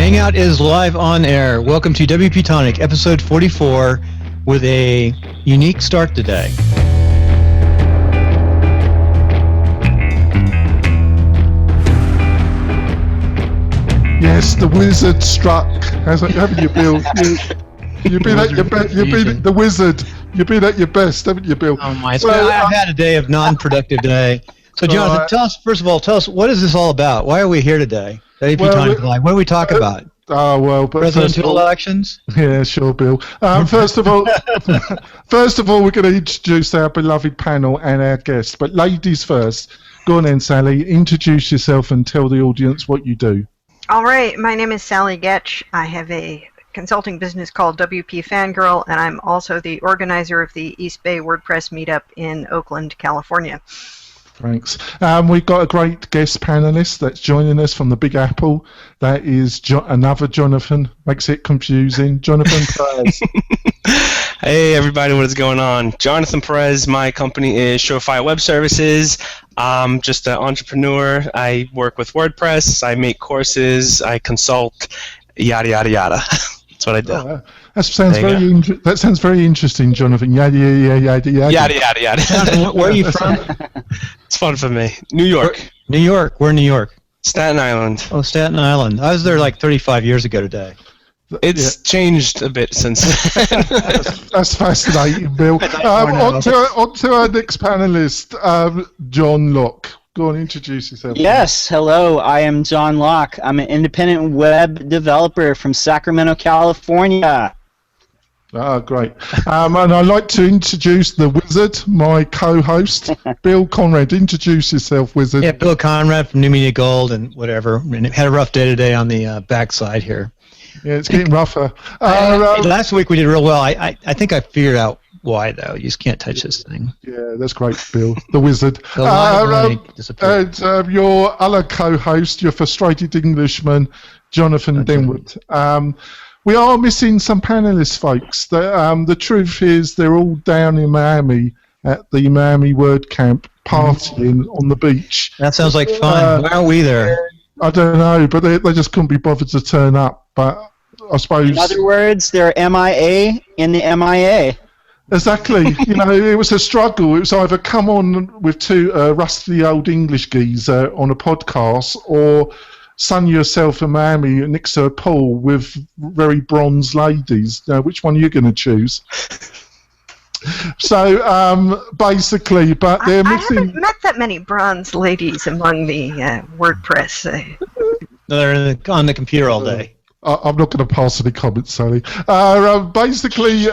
Hangout is live on air. Welcome to WP-Tonic, episode 44, with a unique start today. Yes, the wizard struck. Haven't you, Bill? You've been at your best. You've been the wizard. You've been at your best, haven't you, Bill? Oh my! I've had a day of non-productive day. So, Jonathan, tell us what is this all about? Why are we here today? WP-Tonic Live. What do we talk about? But presidential elections. Yeah, sure, Bill. First of all, we're going to introduce our beloved panel and our guest. But ladies first. Go on then, Sally. Introduce yourself and tell the audience what you do. All right, my name is Sally Getch. I have a consulting business called WP Fangirl, and I'm also the organizer of the East Bay WordPress meetup in Oakland, California. Thanks. We've got a great guest panelist that's joining us from the Big Apple. That is another Jonathan. Makes it confusing. Jonathan Perez. Hey everybody, what is going on? Jonathan Perez. My company is Surefire Web Services. I'm just an entrepreneur. I work with WordPress. I make courses. I consult. Yada yada yada. That's what I do. Oh, that sounds very interesting, Jonathan. Yada yada yada yada. Yada yada yada. Jonathan, where are you from? It's fun for me. New York. New York. We're in New York. Staten Island. Oh, Staten Island. I was there like 35 years ago today. It's changed a bit since then. That's fascinating, Bill. On to our next panelist, John Locke. Go on, introduce yourself. Yes, hello. I am John Locke. I'm an independent web developer from Sacramento, California. Ah, great. And I'd like to introduce the wizard, my co-host, Bill Conrad. Introduce yourself, wizard. Yeah, Bill Conrad from New Media Gold and whatever. And had a rough day today on the backside here. Yeah, it's getting rougher. Last week we did real well. I think I figured out why, though. You just can't touch this thing. Yeah, that's great, Bill, the wizard. And your other co-host, your frustrated Englishman, Jonathan Denwood. We are missing some panelists, folks. The truth is they're all down in Miami at the Miami WordCamp partying on the beach. That sounds like fun. Why aren't we there? I don't know, but they just couldn't be bothered to turn up. But I suppose... In other words, they're MIA in the MIA. Exactly. It was a struggle. It was either come on with two rusty old English geezer on a podcast or sun yourself in Miami next to a pool with very bronze ladies. Which one are you going to choose? So basically, but they're missing... I haven't met that many bronze ladies among the WordPress. They're on the computer all day. I'm not going to pass any comments, Sally. Basically,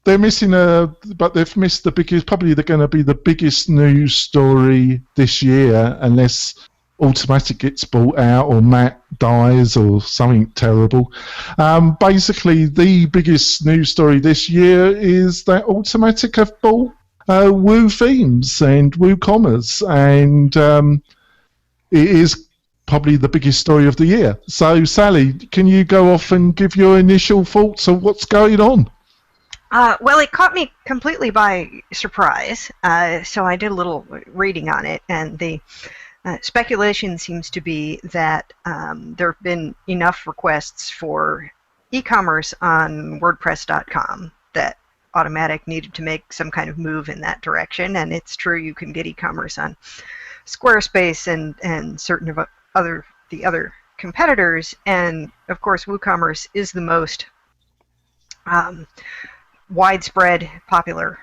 they're missing but they've missed the biggest. Probably they're going to be the biggest news story this year, unless Automatic gets bought out or Matt dies or something terrible. Basically, the biggest news story this year is that Automatic have bought Woo Themes and WooCommerce, and it is probably the biggest story of the year. So, Sally, can you go off and give your initial thoughts of what's going on? Well, it caught me completely by surprise, so I did a little reading on it, and the speculation seems to be that there have been enough requests for e-commerce on WordPress.com that Automatic needed to make some kind of move in that direction, and it's true you can get e-commerce on Squarespace and certain of the other competitors, and of course WooCommerce is the most widespread popular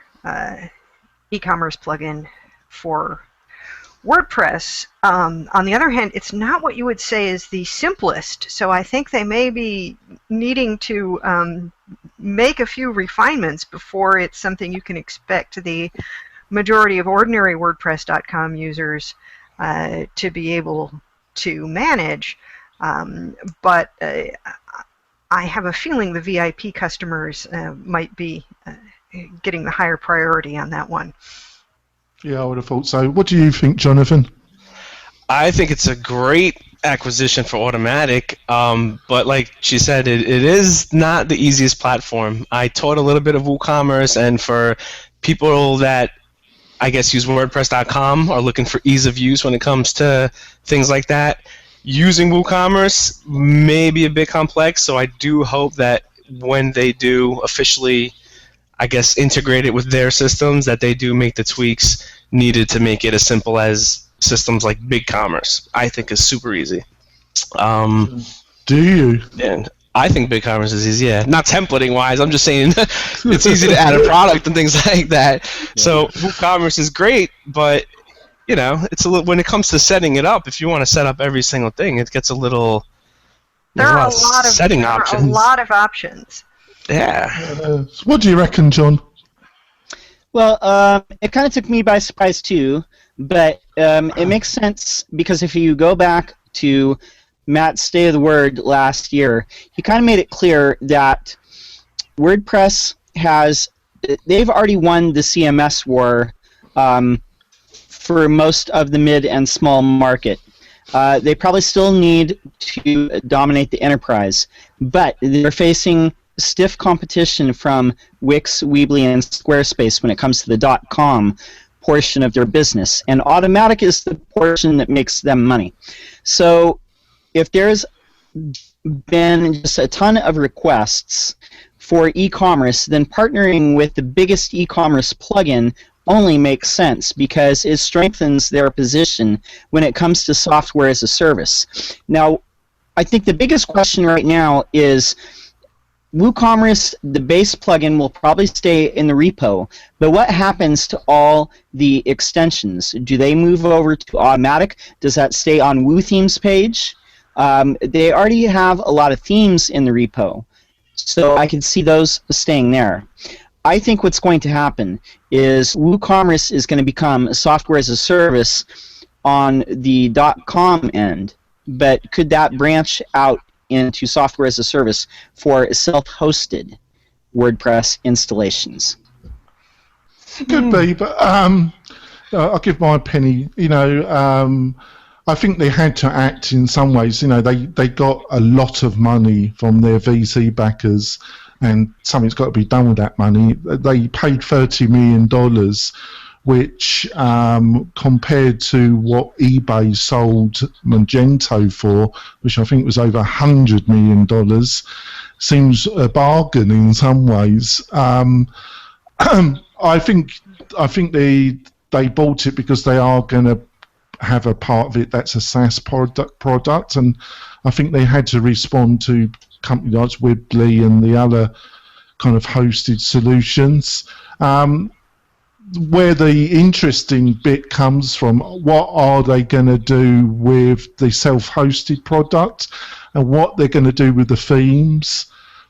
e-commerce plugin for WordPress. On the other hand, it's not what you would say is the simplest, so I think they may be needing to make a few refinements before it's something you can expect the majority of ordinary WordPress.com users to be able to manage. But I have a feeling the VIP customers might be getting the higher priority on that one. Yeah, I would have thought so. What do you think, Jonathan? I think it's a great acquisition for Automatic, but like she said, it is not the easiest platform. I taught a little bit of WooCommerce, and for people that I guess use WordPress.com are looking for ease of use when it comes to things like that, using WooCommerce may be a bit complex, so I do hope that when they do officially, I guess, integrate it with their systems, that they do make the tweaks needed to make it as simple as systems like BigCommerce. I think is super easy. Do you? And I think BigCommerce is easy. Yeah, not templating wise. I'm just saying it's easy to add a product and things like that. So WooCommerce is great, but it's a little, when it comes to setting it up, if you want to set up every single thing, it gets a little. There are a lot of setting options. A lot of options. Yeah. What do you reckon, John? Well, it kind of took me by surprise too, but it makes sense because if you go back to Matt's State of the Word last year, he kind of made it clear that WordPress they've already won the CMS war for most of the mid and small market. They probably still need to dominate the enterprise, but they're facing stiff competition from Wix, Weebly, and Squarespace when it comes to the .com portion of their business, and Automatic is the portion that makes them money. So if there's been just a ton of requests for e-commerce, then partnering with the biggest e-commerce plugin only makes sense because it strengthens their position when it comes to software as a service. Now, I think the biggest question right now is WooCommerce, the base plugin, will probably stay in the repo, but what happens to all the extensions? Do they move over to Automatic? Does that stay on WooThemes page? They already have a lot of themes in the repo, so I can see those staying there. I think what's going to happen is WooCommerce is going to become a software as a service on the .com end, but could that branch out into software as a service for self-hosted WordPress installations? Could be, but I'll give my penny. I think they had to act in some ways. They got a lot of money from their VC backers, and something's got to be done with that money. They paid $30 million, which compared to what eBay sold Magento for, which I think was over $100 million, seems a bargain in some ways. I think they bought it because they are going to have a part of it that's a SaaS product, and I think they had to respond to companies like Weebly and the other kind of hosted solutions. Where the interesting bit comes from, what are they going to do with the self-hosted product, and what they're going to do with the themes,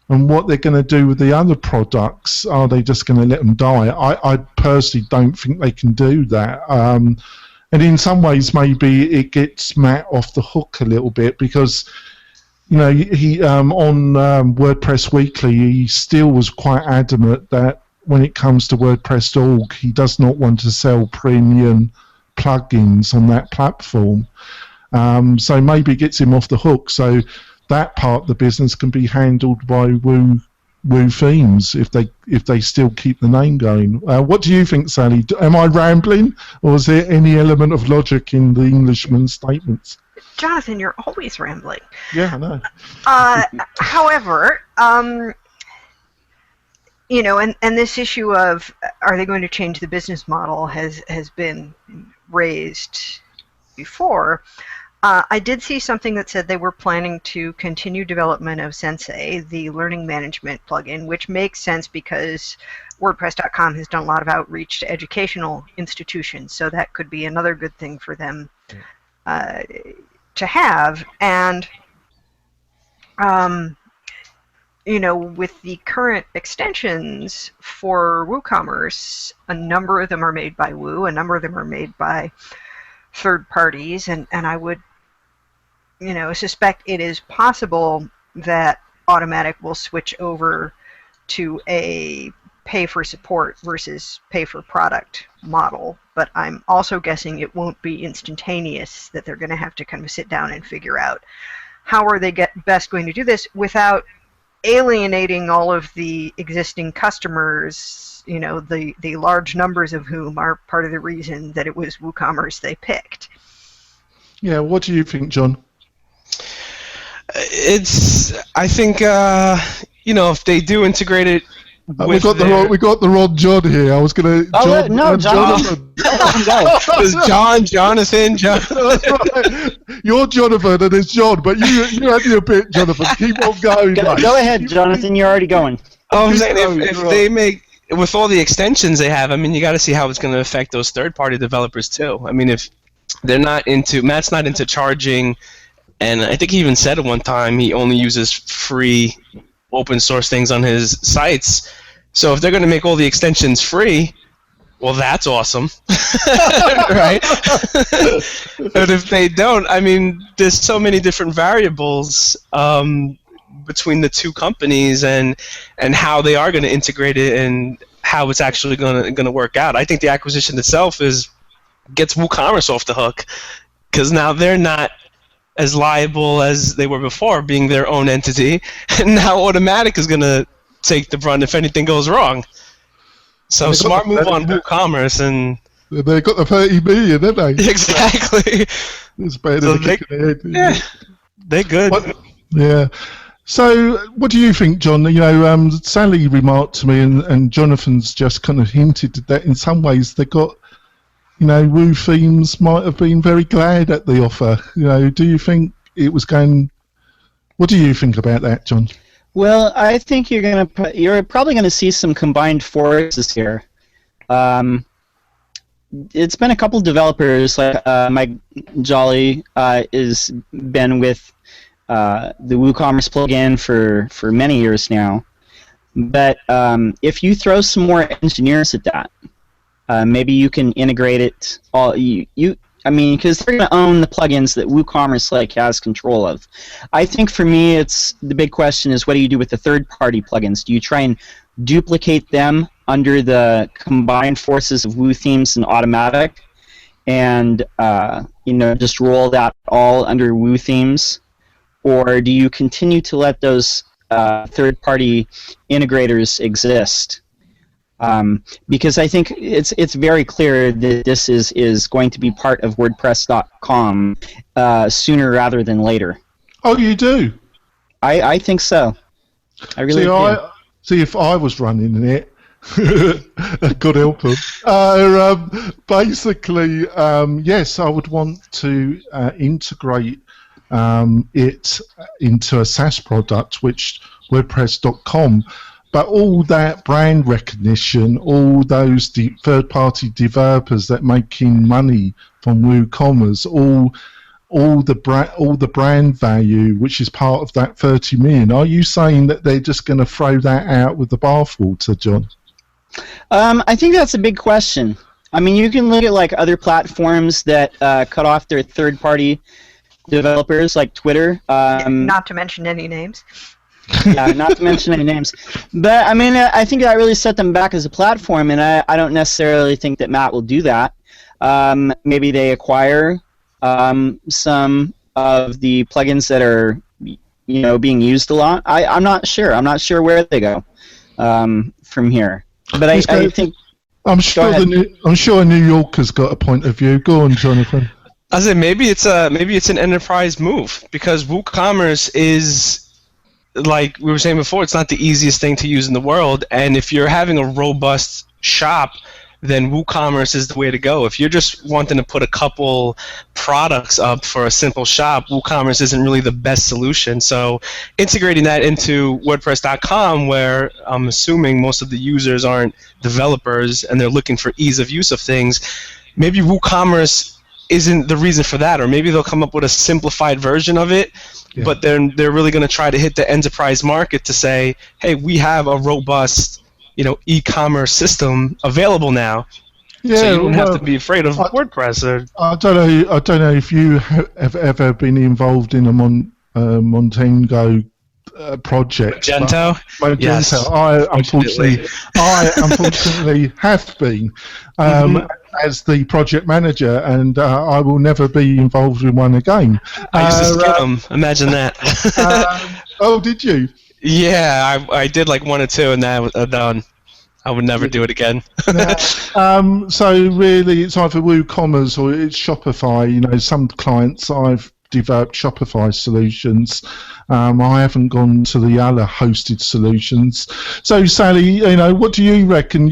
and what they're going to do with the other products. Are they just going to let them die? I personally don't think they can do that. And in some ways, maybe it gets Matt off the hook a little bit because, he on WordPress Weekly, he still was quite adamant that when it comes to WordPress.org, he does not want to sell premium plugins on that platform. So maybe it gets him off the hook. So that part of the business can be handled by Woo Themes if they still keep the name going. What do you think, Sally? Am I rambling, or is there any element of logic in the Englishman's statements? Jonathan, you're always rambling. Yeah, I know. However, and this issue of are they going to change the business model has been raised before. I did see something that said they were planning to continue development of Sensei, the learning management plugin, which makes sense because WordPress.com has done a lot of outreach to educational institutions, so that could be another good thing for them to have. And with the current extensions for WooCommerce, a number of them are made by Woo, a number of them are made by third parties, and I would suspect it is possible that Automatic will switch over to a pay for support versus pay for product model, but I'm also guessing it won't be instantaneous, that they're going to have to kind of sit down and figure out how are they best going to do this without alienating all of the existing customers, the large numbers of whom are part of the reason that it was WooCommerce they picked. Yeah, what do you think, John? I think if they do integrate it. We got the wrong John here. I was going to. Oh, no, John. Jonathan. You're Jonathan, and it's John, but you had your bit, Jonathan. Keep on going. Go ahead, Jonathan. You're already going. Oh, I'm saying if they make, with all the extensions they have, I mean, you got to see how it's going to affect those third-party developers too. I mean, if they're Matt's not into charging, and I think he even said at one time he only uses free open source things on his sites. So if they're going to make all the extensions free, well, that's awesome, right? But if they don't, I mean, there's so many different variables between the two companies and how they are going to integrate it and how it's actually going to work out. I think the acquisition itself gets WooCommerce off the hook, because now they're not as liable as they were before, being their own entity, and now Automatic is going to take the brunt if anything goes wrong. So smart move on WooCommerce, and they got the 30 million, didn't they? Exactly. It's better than a kick in the head. Yeah, they're good. Yeah. So, what do you think, John? Sally remarked to me, and Jonathan's just kind of hinted that in some ways they got. Woo Themes might have been very glad at the offer. Do you think it was going? What do you think about that, John? Well, I think you're probably going to see some combined forces here. It's been a couple developers, like Mike Jolly has been with the WooCommerce plugin for many years now. But if you throw some more engineers at that, maybe you can integrate it all. Because they're going to own the plugins that WooCommerce has control of. I think for me, the big question is, what do you do with the third-party plugins? Do you try and duplicate them under the combined forces of Woo Themes and Automatic, and just roll that all under Woo Themes, or do you continue to let those third-party integrators exist? Because I think it's very clear that this is going to be part of WordPress.com sooner rather than later. Oh, you do? I think so. I really do. See, if I was running it, God help them. Basically, yes, I would want to integrate it into a SaaS product, which WordPress.com. But all that brand recognition, all those third-party developers that making money from WooCommerce, all the brand value, which is part of that 30 million. Are you saying that they're just going to throw that out with the bathwater, John? I think that's a big question. I mean, you can look at other platforms that cut off their third-party developers, like Twitter. Not to mention any names. Yeah, not to mention any names. But, I mean, I think that really set them back as a platform, and I don't necessarily think that Matt will do that. Maybe they acquire some of the plugins that are, being used a lot. I'm not sure. I'm not sure where they go from here. But I think... I'm sure New Yorker's got a point of view. Go on, Jonathan. I said maybe it's an enterprise move, because WooCommerce is, like we were saying before, it's not the easiest thing to use in the world, and if you're having a robust shop, then WooCommerce is the way to go. If you're just wanting to put a couple products up for a simple shop, WooCommerce isn't really the best solution. So integrating that into WordPress.com, where I'm assuming most of the users aren't developers and they're looking for ease of use of things, maybe WooCommerce isn't the reason for that, or maybe they'll come up with a simplified version of it. Yeah. But they're really going to try to hit the enterprise market to say, hey, we have a robust, e-commerce system available now. Yeah, so you don't have to be afraid of WordPress. I don't know if you have ever been involved in a Montengo project. Magento? Yes. I unfortunately have been as the project manager, and I will never be involved in one again. I used to skip them. Imagine that. Oh, did you? Yeah, I did like one or two, and then done. I would never do it again. So really, it's either WooCommerce or it's Shopify. Some clients I've developed Shopify solutions. I haven't gone to the other hosted solutions. So, Sally, what do you reckon?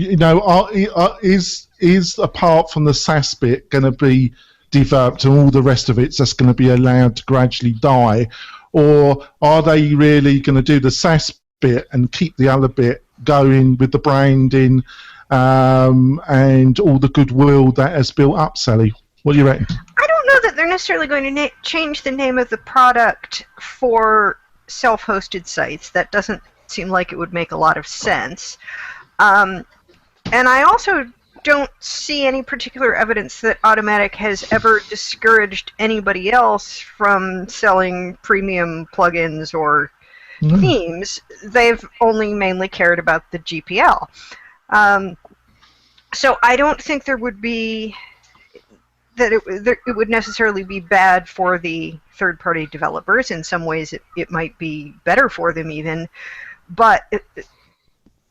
Is apart from the SaaS bit going to be developed and all the rest of it's just going to be allowed to gradually die, or are they really going to do the SaaS bit and keep the other bit going with the branding and all the goodwill that has built up? Sally, what do you reckon? I don't know that they're necessarily going to change the name of the product for self-hosted sites. That doesn't seem like it would make a lot of sense. And I also don't see any particular evidence that Automatic has ever discouraged anybody else from selling premium plugins or themes. They've only mainly cared about the GPL. So I don't think there would be that it would necessarily be bad for the third-party developers. In some ways, it might be better for them even, but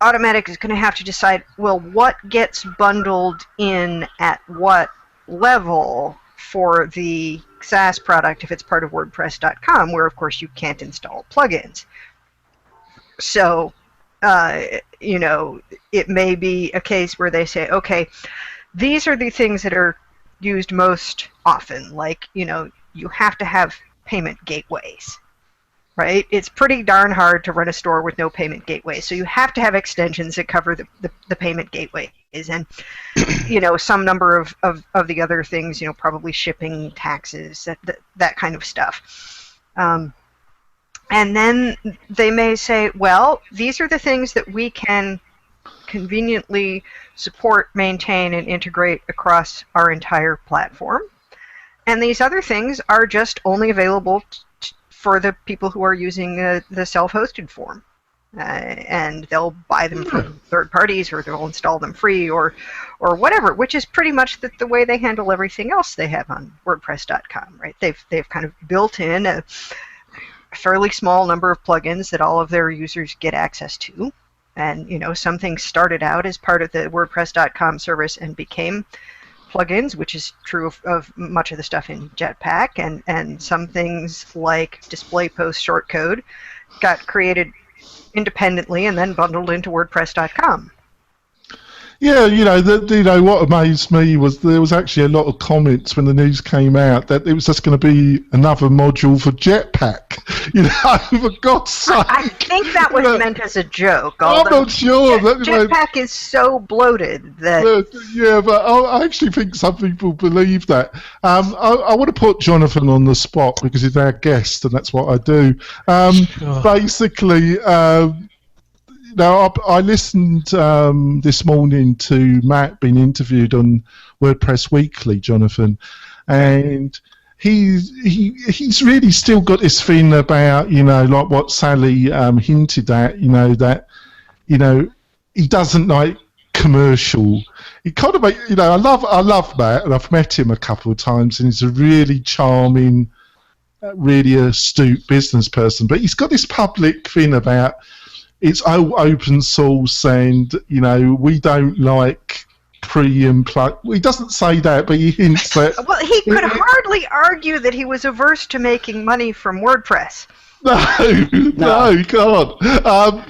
Automatic is going to have to decide, well, what gets bundled in at what level for the SaaS product if it's part of WordPress.com, where, of course, you can't install plugins. So, it may be a case where they say, okay, these are the things that are used most often, like, you have to have payment gateways. Right? It's pretty darn hard to run a store with no payment gateway. So you have to have extensions that cover the payment gateways and, some number of the other things, probably shipping, taxes, that kind of stuff. And then they may say, well, these are the things that we can conveniently support, maintain, and integrate across our entire platform. And these other things are just only available for the people who are using the self-hosted form. And they'll buy them from third parties, or they'll install them free, or whatever, which is pretty much the way they handle everything else they have on WordPress.com, right? They've kind of built in a fairly small number of plugins that all of their users get access to. And, some things started out as part of the WordPress.com service and became plugins, which is true of much of the stuff in Jetpack, and some things like display post shortcode got created independently and then bundled into WordPress.com. Yeah, what amazed me was there was actually a lot of comments when the news came out that it was just going to be another module for Jetpack. For God's sake. I think that was meant as a joke. I'm not sure. Jetpack is so bloated that... Yeah, but I actually think some people believe that. I want to put Jonathan on the spot because he's our guest, and that's what I do. Basically... I listened this morning to Matt being interviewed on WordPress Weekly, Jonathan, and he's really still got this thing about, like what Sally hinted at, that, he doesn't like commercial. He kind of, I love Matt, and I've met him a couple of times, and he's a really charming, really astute business person, but he's got this public thing about it's open source, and we don't like pre and plug. Well, he doesn't say that, but he hints that. Well, he could hardly argue that he was averse to making money from WordPress. No, you can't.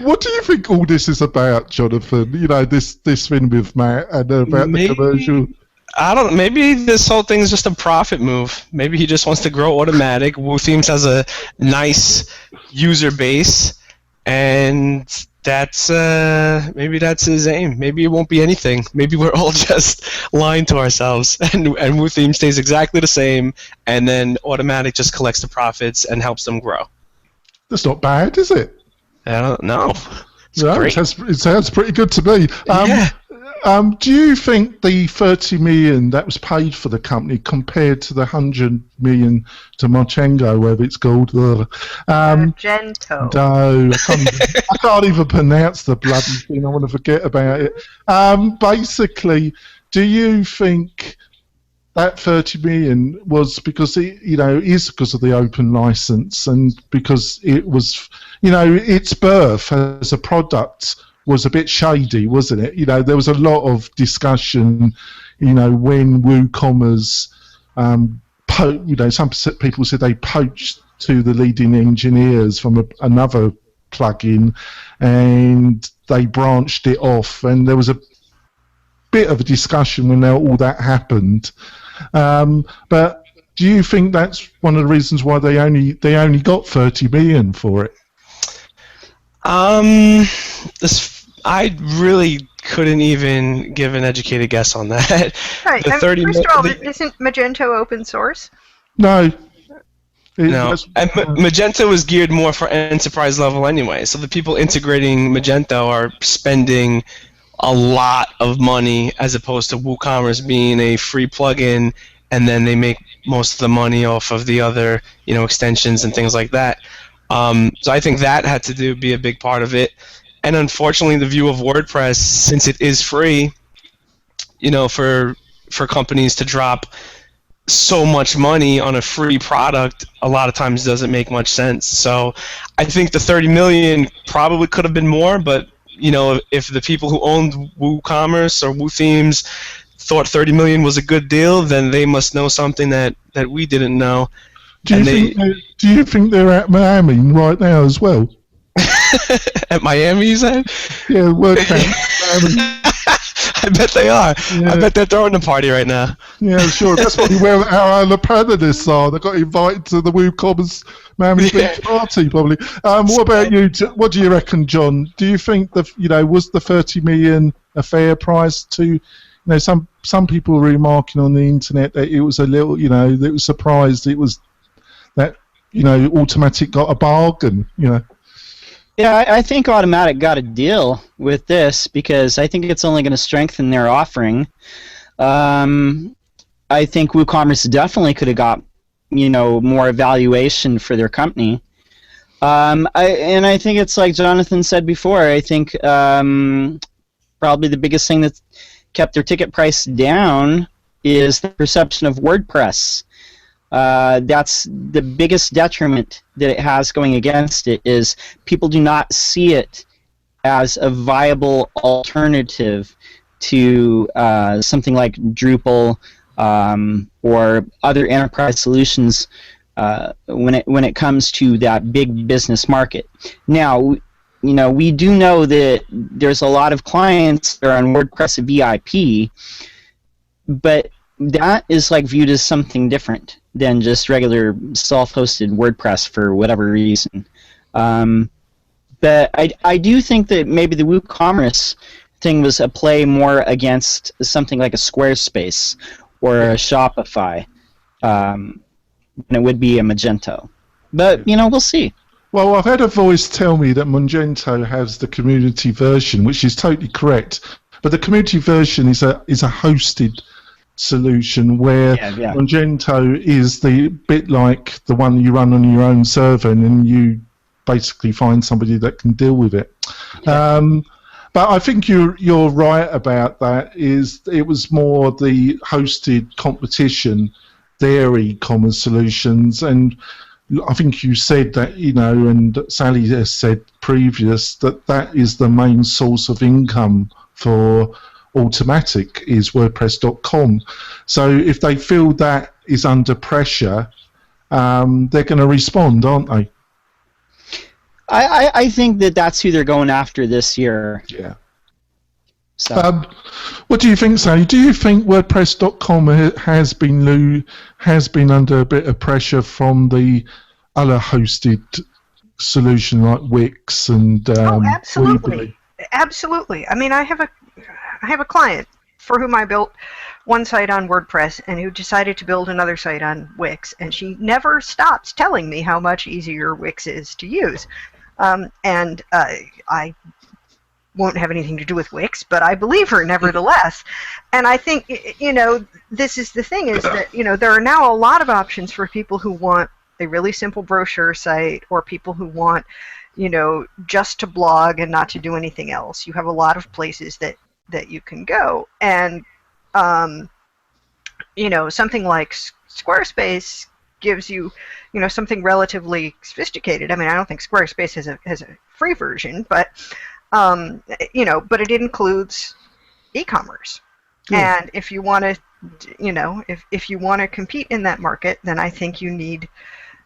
What do you think all this is about, Jonathan? This thing with Matt and about the commercial. I don't know. Maybe this whole thing is just a profit move. Maybe he just wants to grow Automatic. WooThemes has a nice user base. And that's maybe that's his aim. Maybe it won't be anything. Maybe we're all just lying to ourselves, and WooTheme stays exactly the same, and then Automatic just collects the profits and helps them grow. That's not bad, is it? I don't know. It sounds pretty good to me. Yeah. Do you think the 30 million that was paid for the company compared to the 100 million to Mochengo, whatever it's called? Gento. No, I can't even pronounce the bloody thing. I want to forget about it. Basically, do you think that 30 million was because is because of the open license and because it was, its birth as a product was a bit shady, wasn't it? There was a lot of discussion, when WooCommerce some people said they poached to the leading engineers from another plugin, and they branched it off, and there was a bit of a discussion when all that happened. But do you think that's one of the reasons why they only got 30 million for it? I really couldn't even give an educated guess on that. Right. First of all, isn't Magento open source? No. No, and Magento was geared more for enterprise level anyway. So the people integrating Magento are spending a lot of money, as opposed to WooCommerce being a free plugin, and then they make most of the money off of the other, extensions and things like that. So I think that had to be a big part of it. And unfortunately, the view of WordPress, since it is free, for companies to drop so much money on a free product, a lot of times doesn't make much sense. So I think the 30 million probably could have been more, but if the people who owned WooCommerce or WooThemes thought 30 million was a good deal, then they must know something that we didn't know. Do you think they're at Miami right now as well? At Miami, you said? Yeah, WordCamp. I bet they are. Yeah. I bet they're throwing a party right now. Yeah, sure. That's probably where our panelists are. They got invited to the WooCommerce Miami Beach party, probably. What about you? What do you reckon, John? Do you think was the 30 million a fair price to? Some people were remarking on the internet that it was a little, they were surprised it was that, Automatic got a bargain, Yeah, I think Automatic got a deal with this because I think it's only going to strengthen their offering. I think WooCommerce definitely could have got, more evaluation for their company. I think it's like Jonathan said before. I think probably the biggest thing that kept their ticket price down is the perception of WordPress. That's the biggest detriment that it has going against it, is people do not see it as a viable alternative to something like Drupal or other enterprise solutions when it comes to that big business market. Now, we do know that there's a lot of clients that are on WordPress VIP, but that is viewed as something different than just regular self-hosted WordPress for whatever reason. But I do think that maybe the WooCommerce thing was a play more against something like a Squarespace or a Shopify than it would be a Magento. But, we'll see. Well, I've had a voice tell me that Magento has the community version, which is totally correct. But the community version is a hosted solution where Magento is the bit like the one you run on your own server, and then you basically find somebody that can deal with it. Yeah. But I think you're right about that. It was more the hosted competition, their e-commerce solutions, and I think you said that, and Sally has said previous that is the main source of income for Automatic is WordPress.com. So if they feel that is under pressure, they're going to respond, aren't they? I think that's who they're going after this year. Yeah. So. What do you think, Sally? Do you think WordPress.com has been under a bit of pressure from the other hosted solution like Wix and absolutely. Absolutely. I mean, I have a client for whom I built one site on WordPress and who decided to build another site on Wix, and she never stops telling me how much easier Wix is to use. I won't have anything to do with Wix, but I believe her nevertheless. And I think, this is the thing, is that, there are now a lot of options for people who want a really simple brochure site, or people who want, just to blog and not to do anything else. You have a lot of places that you can go. And, something like Squarespace gives you, something relatively sophisticated. I mean, I don't think Squarespace has a free version, but but it includes e-commerce. And if you want to if you want to compete in that market, then I think you need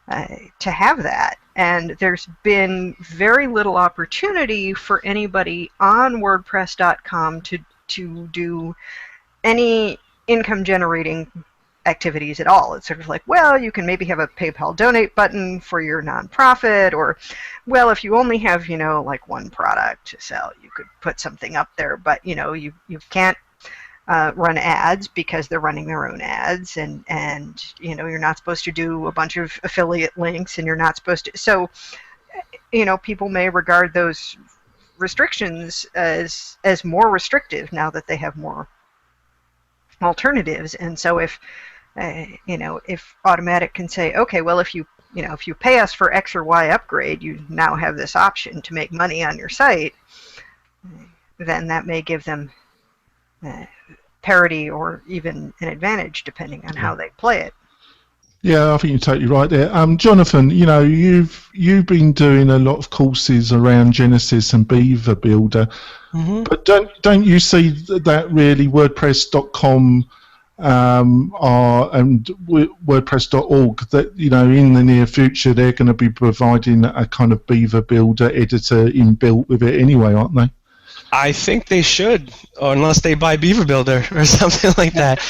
to have that. And there's been very little opportunity for anybody on WordPress.com to do any income generating activities at all. It's sort of like, well, you can maybe have a PayPal donate button for your nonprofit, or, well, if you only have, like one product to sell, you could put something up there, but, you can't run ads because they're running their own ads, and you're not supposed to do a bunch of affiliate links, and you're not supposed to. So, people may regard those restrictions as more restrictive now that they have more alternatives. And so if Automatic can say, okay, well, if you pay us for X or Y upgrade, you now have this option to make money on your site, then that may give them parity or even an advantage depending on how they play it. Yeah, I think you're totally right there. Jonathan, you've been doing a lot of courses around Genesis and Beaver Builder, but don't you see that really WordPress.com and WordPress.org, that in the near future they're going to be providing a kind of Beaver Builder editor inbuilt with it anyway, aren't they? I think they should, or unless they buy Beaver Builder or something like that.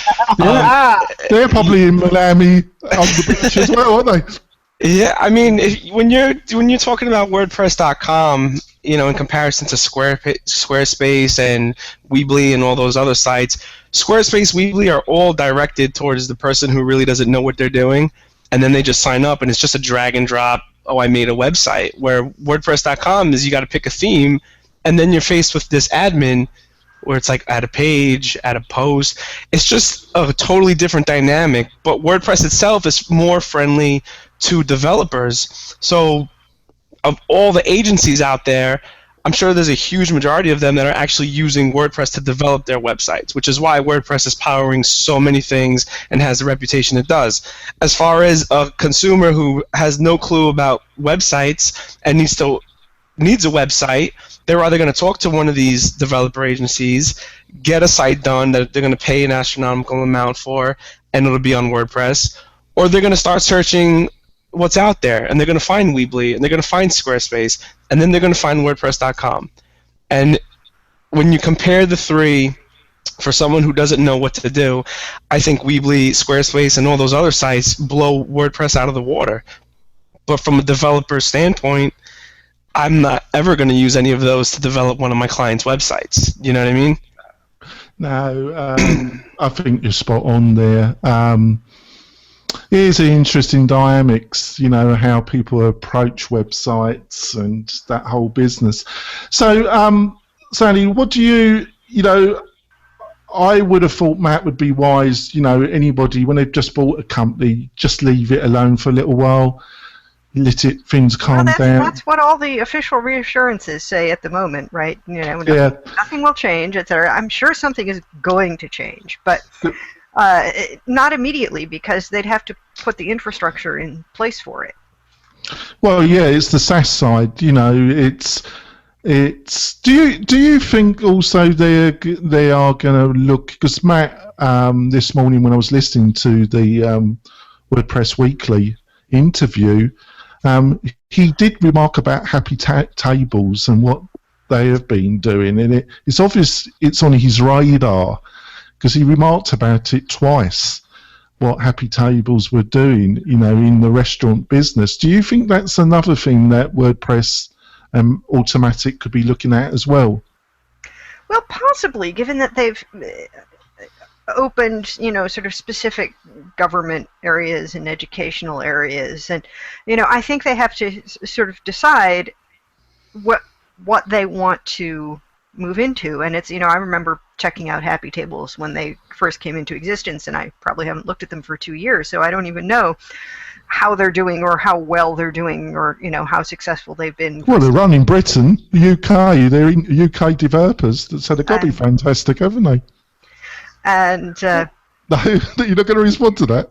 They're probably in Miami on the beach as well, aren't they? Yeah, I mean, when you're talking about WordPress.com, in comparison to Squarespace and Weebly and all those other sites, Squarespace, Weebly are all directed towards the person who really doesn't know what they're doing, and then they just sign up, and it's just a drag and drop. Oh, I made a website. Where WordPress.com is, you got to pick a theme, and then you're faced with this admin where it's like add a page, add a post. It's just a totally different dynamic, but WordPress itself is more friendly to developers. So of all the agencies out there, I'm sure there's a huge majority of them that are actually using WordPress to develop their websites, which is why WordPress is powering so many things and has the reputation it does. As far as a consumer who has no clue about websites and needs a website, they're either going to talk to one of these developer agencies, get a site done that they're going to pay an astronomical amount for, and it'll be on WordPress, or they're going to start searching what's out there, and they're going to find Weebly, and they're going to find Squarespace, and then they're going to find WordPress.com. And when you compare the three, for someone who doesn't know what to do, I think Weebly, Squarespace, and all those other sites blow WordPress out of the water. But from a developer standpoint, I'm not ever going to use any of those to develop one of my clients' websites. You know what I mean? No, I think you're spot on there. Here's the interesting dynamics, how people approach websites and that whole business. So, Sally, what do you I would have thought Matt would be wise, anybody, when they've just bought a company, just leave it alone for a little while. Things calm down. That's what all the official reassurances say at the moment, right? Nothing will change, etc. I'm sure something is going to change, but not immediately, because they'd have to put the infrastructure in place for it. Well, yeah, it's the SaaS side. It's. Do you think also they are going to look, because Matt this morning when I was listening to the WordPress Weekly interview, he did remark about Happy Tables and what they have been doing, and it's obvious it's on his radar, because he remarked about it twice, what Happy Tables were doing, in the restaurant business. Do you think that's another thing that WordPress Automatic could be looking at as well? Well, possibly, given that they've opened, sort of specific government areas and educational areas, and I think they have to sort of decide what they want to move into. And it's, I remember checking out Happy Tables when they first came into existence, and I probably haven't looked at them for 2 years, so I don't even know how they're doing or how well they're doing, or how successful they've been. Well, they're running Britain, the UK, they're UK developers, so they've got to be fantastic, haven't they? And no, you're not going to respond to that.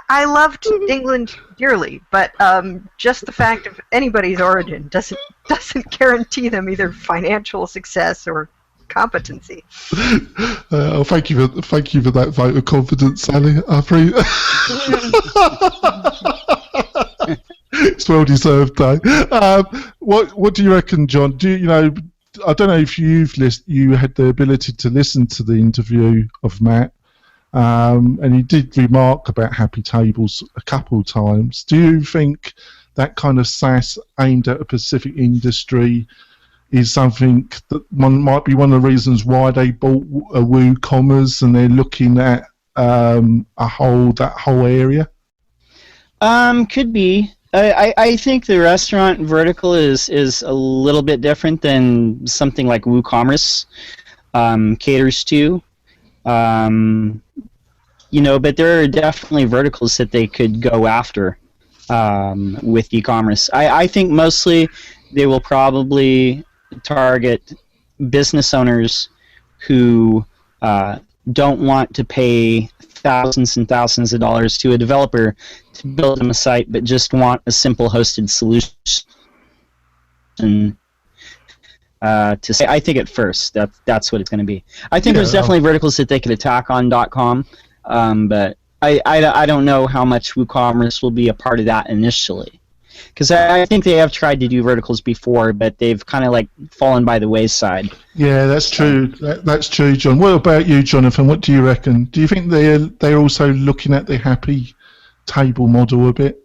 I loved England dearly, but just the fact of anybody's origin doesn't guarantee them either financial success or competency. Thank you for that vote of confidence, Sally. It's well deserved, though. What do you reckon, John? I don't know if you had the ability to listen to the interview of Matt, and he did remark about happy tables a couple of times. Do you think that kind of SaaS aimed at a specific industry is something that might be one of the reasons why they bought WooCommerce, and they're looking at that whole area? Could be. I think the restaurant vertical is a little bit different than something like WooCommerce caters to. But there are definitely verticals that they could go after with e-commerce. I think mostly they will probably target business owners who don't want to pay thousands and thousands of dollars to a developer to build them a site, but just want a simple hosted solution. To say, I think at first that's what it's going to be. I think there's definitely verticals that they could attack on .com, but I don't know how much WooCommerce will be a part of that initially. Because I think they have tried to do verticals before, but they've kind of like fallen by the wayside. Yeah, that's true. That's true, John. What about you, Jonathan? What do you reckon? Do you think they're also looking at the happy table model a bit?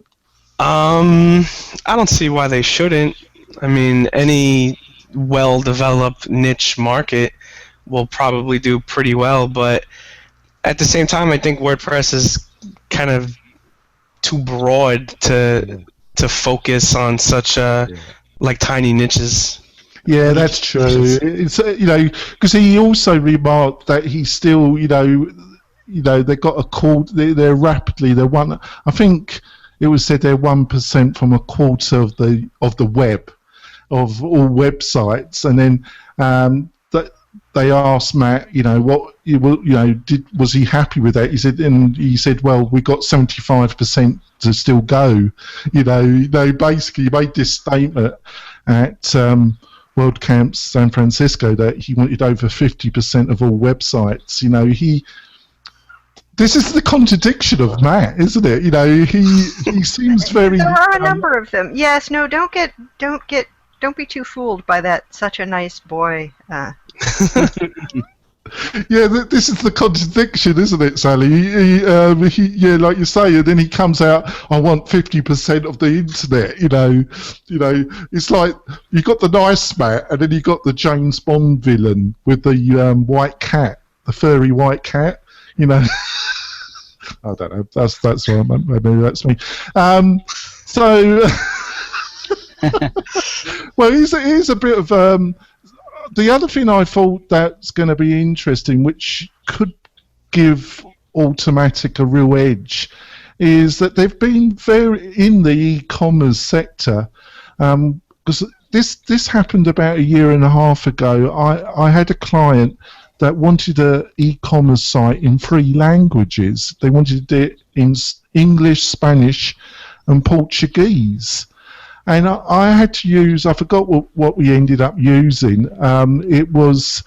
I don't see why they shouldn't. I mean, any well-developed niche market will probably do pretty well, but at the same time, I think WordPress is kind of too broad to focus on such tiny niches. Yeah, that's true. It's because he also remarked that he's still they got a quarter. They're rapidly. They're one. I think it was said they're 1% from a quarter of the web, of all websites, and then they asked Matt, was he happy with that? He said, well, we got 75% to still go. Basically made this statement at WordCamp San Francisco that he wanted over 50% of all websites. This is the contradiction of Matt, isn't it? He seems very. There are a number of them. Yes. No. Don't be too fooled by that. Such a nice boy. Yeah, this is the contradiction, isn't it, Sally? He like you say, and then he comes out, I want 50% of the internet. It's like you got the nice Matt, and then you got the James Bond villain with the white cat, the furry white cat. I don't know. That's what maybe that's me. Well, here's a bit of. The other thing I thought that's going to be interesting, which could give Automatic a real edge, is that they've been very in the e-commerce sector. Because this happened about a year and a half ago. I had a client that wanted an e-commerce site in 3 languages. They wanted it in English, Spanish, and Portuguese. And I had to use, I forgot what we ended up using. It was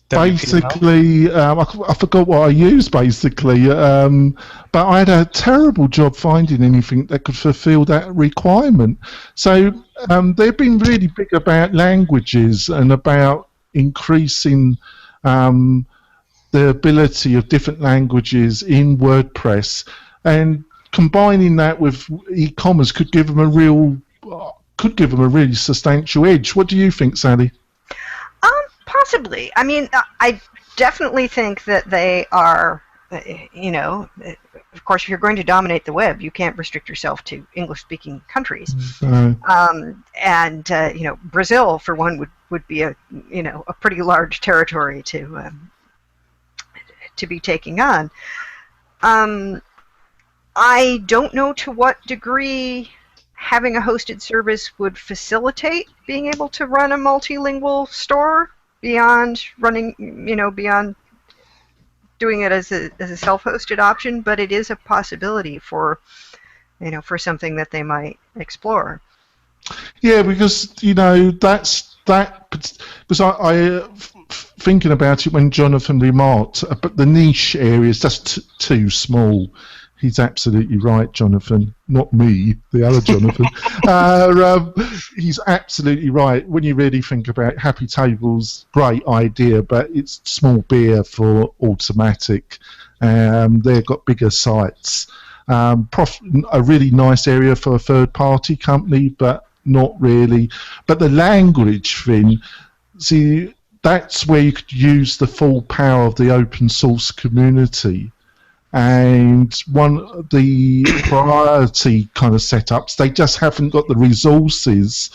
basically, I forgot what I used basically, but I had a terrible job finding anything that could fulfill that requirement. So they've been really big about languages and about increasing the ability of different languages in WordPress, and combining that with e-commerce could give them a really substantial edge. What do you think, Sally? Possibly. I mean, I definitely think that they are. Of course, if you're going to dominate the web, you can't restrict yourself to English-speaking countries. Brazil, for one, would be a pretty large territory to be taking on. I don't know to what degree having a hosted service would facilitate being able to run a multilingual store beyond doing it as a self-hosted option, but it is a possibility for something that they might explore. Yeah, because that's that because thinking about it when Jonathan remarked, but the niche area is just too small. He's absolutely right, Jonathan. Not me, the other Jonathan. He's absolutely right. When you really think about it, Happy Tables, great idea, but it's small beer for Automatic. They've got bigger sites. A really nice area for a third-party company, but not really. But the language thing, see, that's where you could use the full power of the open source community. And one of the priority kind of setups, they just haven't got the resources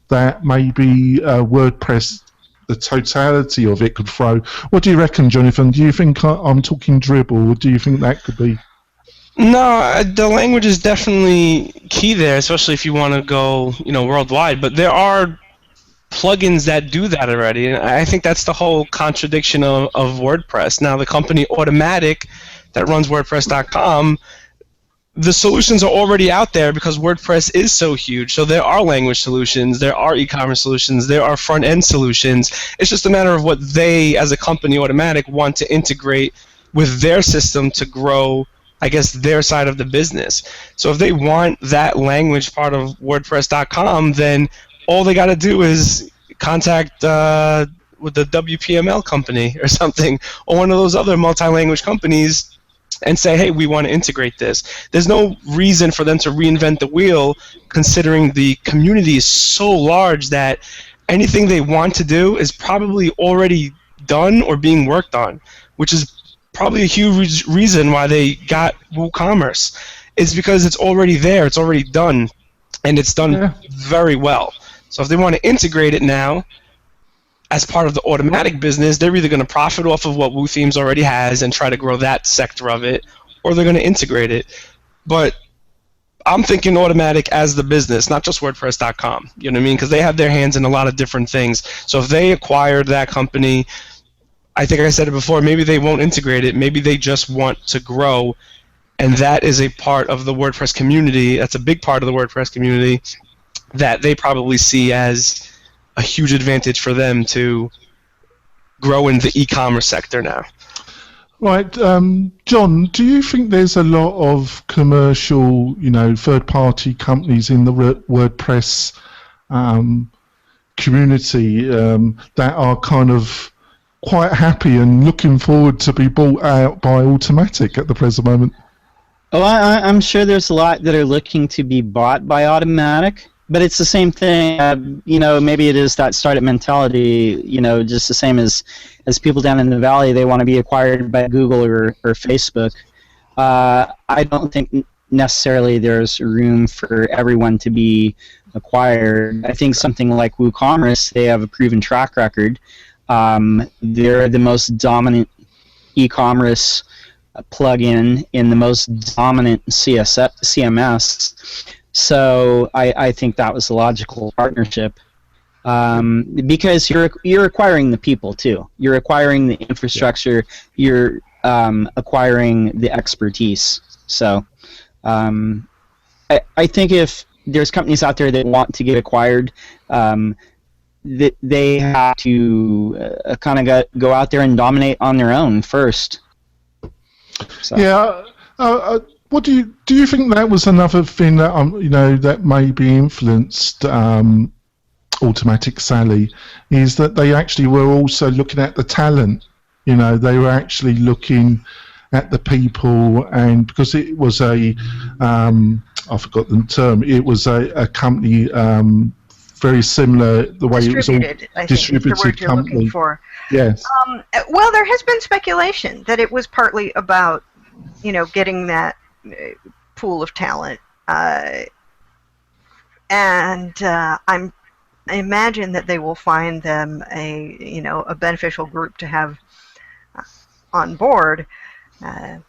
that maybe WordPress, the totality of it, could throw. What do you reckon, Jonathan? Do you think I'm talking dribble, or do you think that could be? No, the language is definitely key there, especially if you want to go, worldwide. But there are plugins that do that already, and I think that's the whole contradiction of WordPress. Now, the company Automatic that runs WordPress.com, the solutions are already out there because WordPress is so huge. So there are language solutions, there are e-commerce solutions, there are front-end solutions. It's just a matter of what they, as a company, Automatic, want to integrate with their system to grow, I guess, their side of the business. So if they want that language part of WordPress.com, then all they got to do is contact with the WPML company or something, or one of those other multi-language companies, and say, hey, we want to integrate this. There's no reason for them to reinvent the wheel, considering the community is so large that anything they want to do is probably already done or being worked on, which is probably a huge reason why they got WooCommerce. Is because it's already there, it's already done, and it's done very well. So if they want to integrate it now as part of the Automatic business, they're either going to profit off of what WooThemes already has and try to grow that sector of it, or they're going to integrate it. But I'm thinking Automatic as the business, not just WordPress.com. You know what I mean? Because they have their hands in a lot of different things. So if they acquired that company, I think I said it before, maybe they won't integrate it. Maybe they just want to grow, and that is a part of the WordPress community. That's a big part of the WordPress community that they probably see as a huge advantage for them to grow in the e-commerce sector now. Right, John, do you think there's a lot of commercial, third-party companies in the WordPress community that are kind of quite happy and looking forward to be bought out by Automatic at the present moment? Oh, I'm sure there's a lot that are looking to be bought by Automatic. But it's the same thing, maybe it is that startup mentality, just the same as people down in the valley, they want to be acquired by Google or Facebook. I don't think necessarily there's room for everyone to be acquired. I think something like WooCommerce, they have a proven track record. They're the most dominant e-commerce plugin in the most dominant CMS. So I think that was a logical partnership because you're acquiring the people too. You're acquiring the infrastructure. You're acquiring the expertise. So I think if there's companies out there that want to get acquired, that they have to kind of go out there and dominate on their own first. So. Yeah. What do you think that was another thing that that maybe influenced Automatic Sally, is that they actually were also looking at the talent. They were actually looking at the people, and because it was I forgot the term. It was a company very similar the way it was all distributed company. For. Yes. Well, there has been speculation that it was partly about getting that pool of talent, and I imagine that they will find them a beneficial group to have on board, and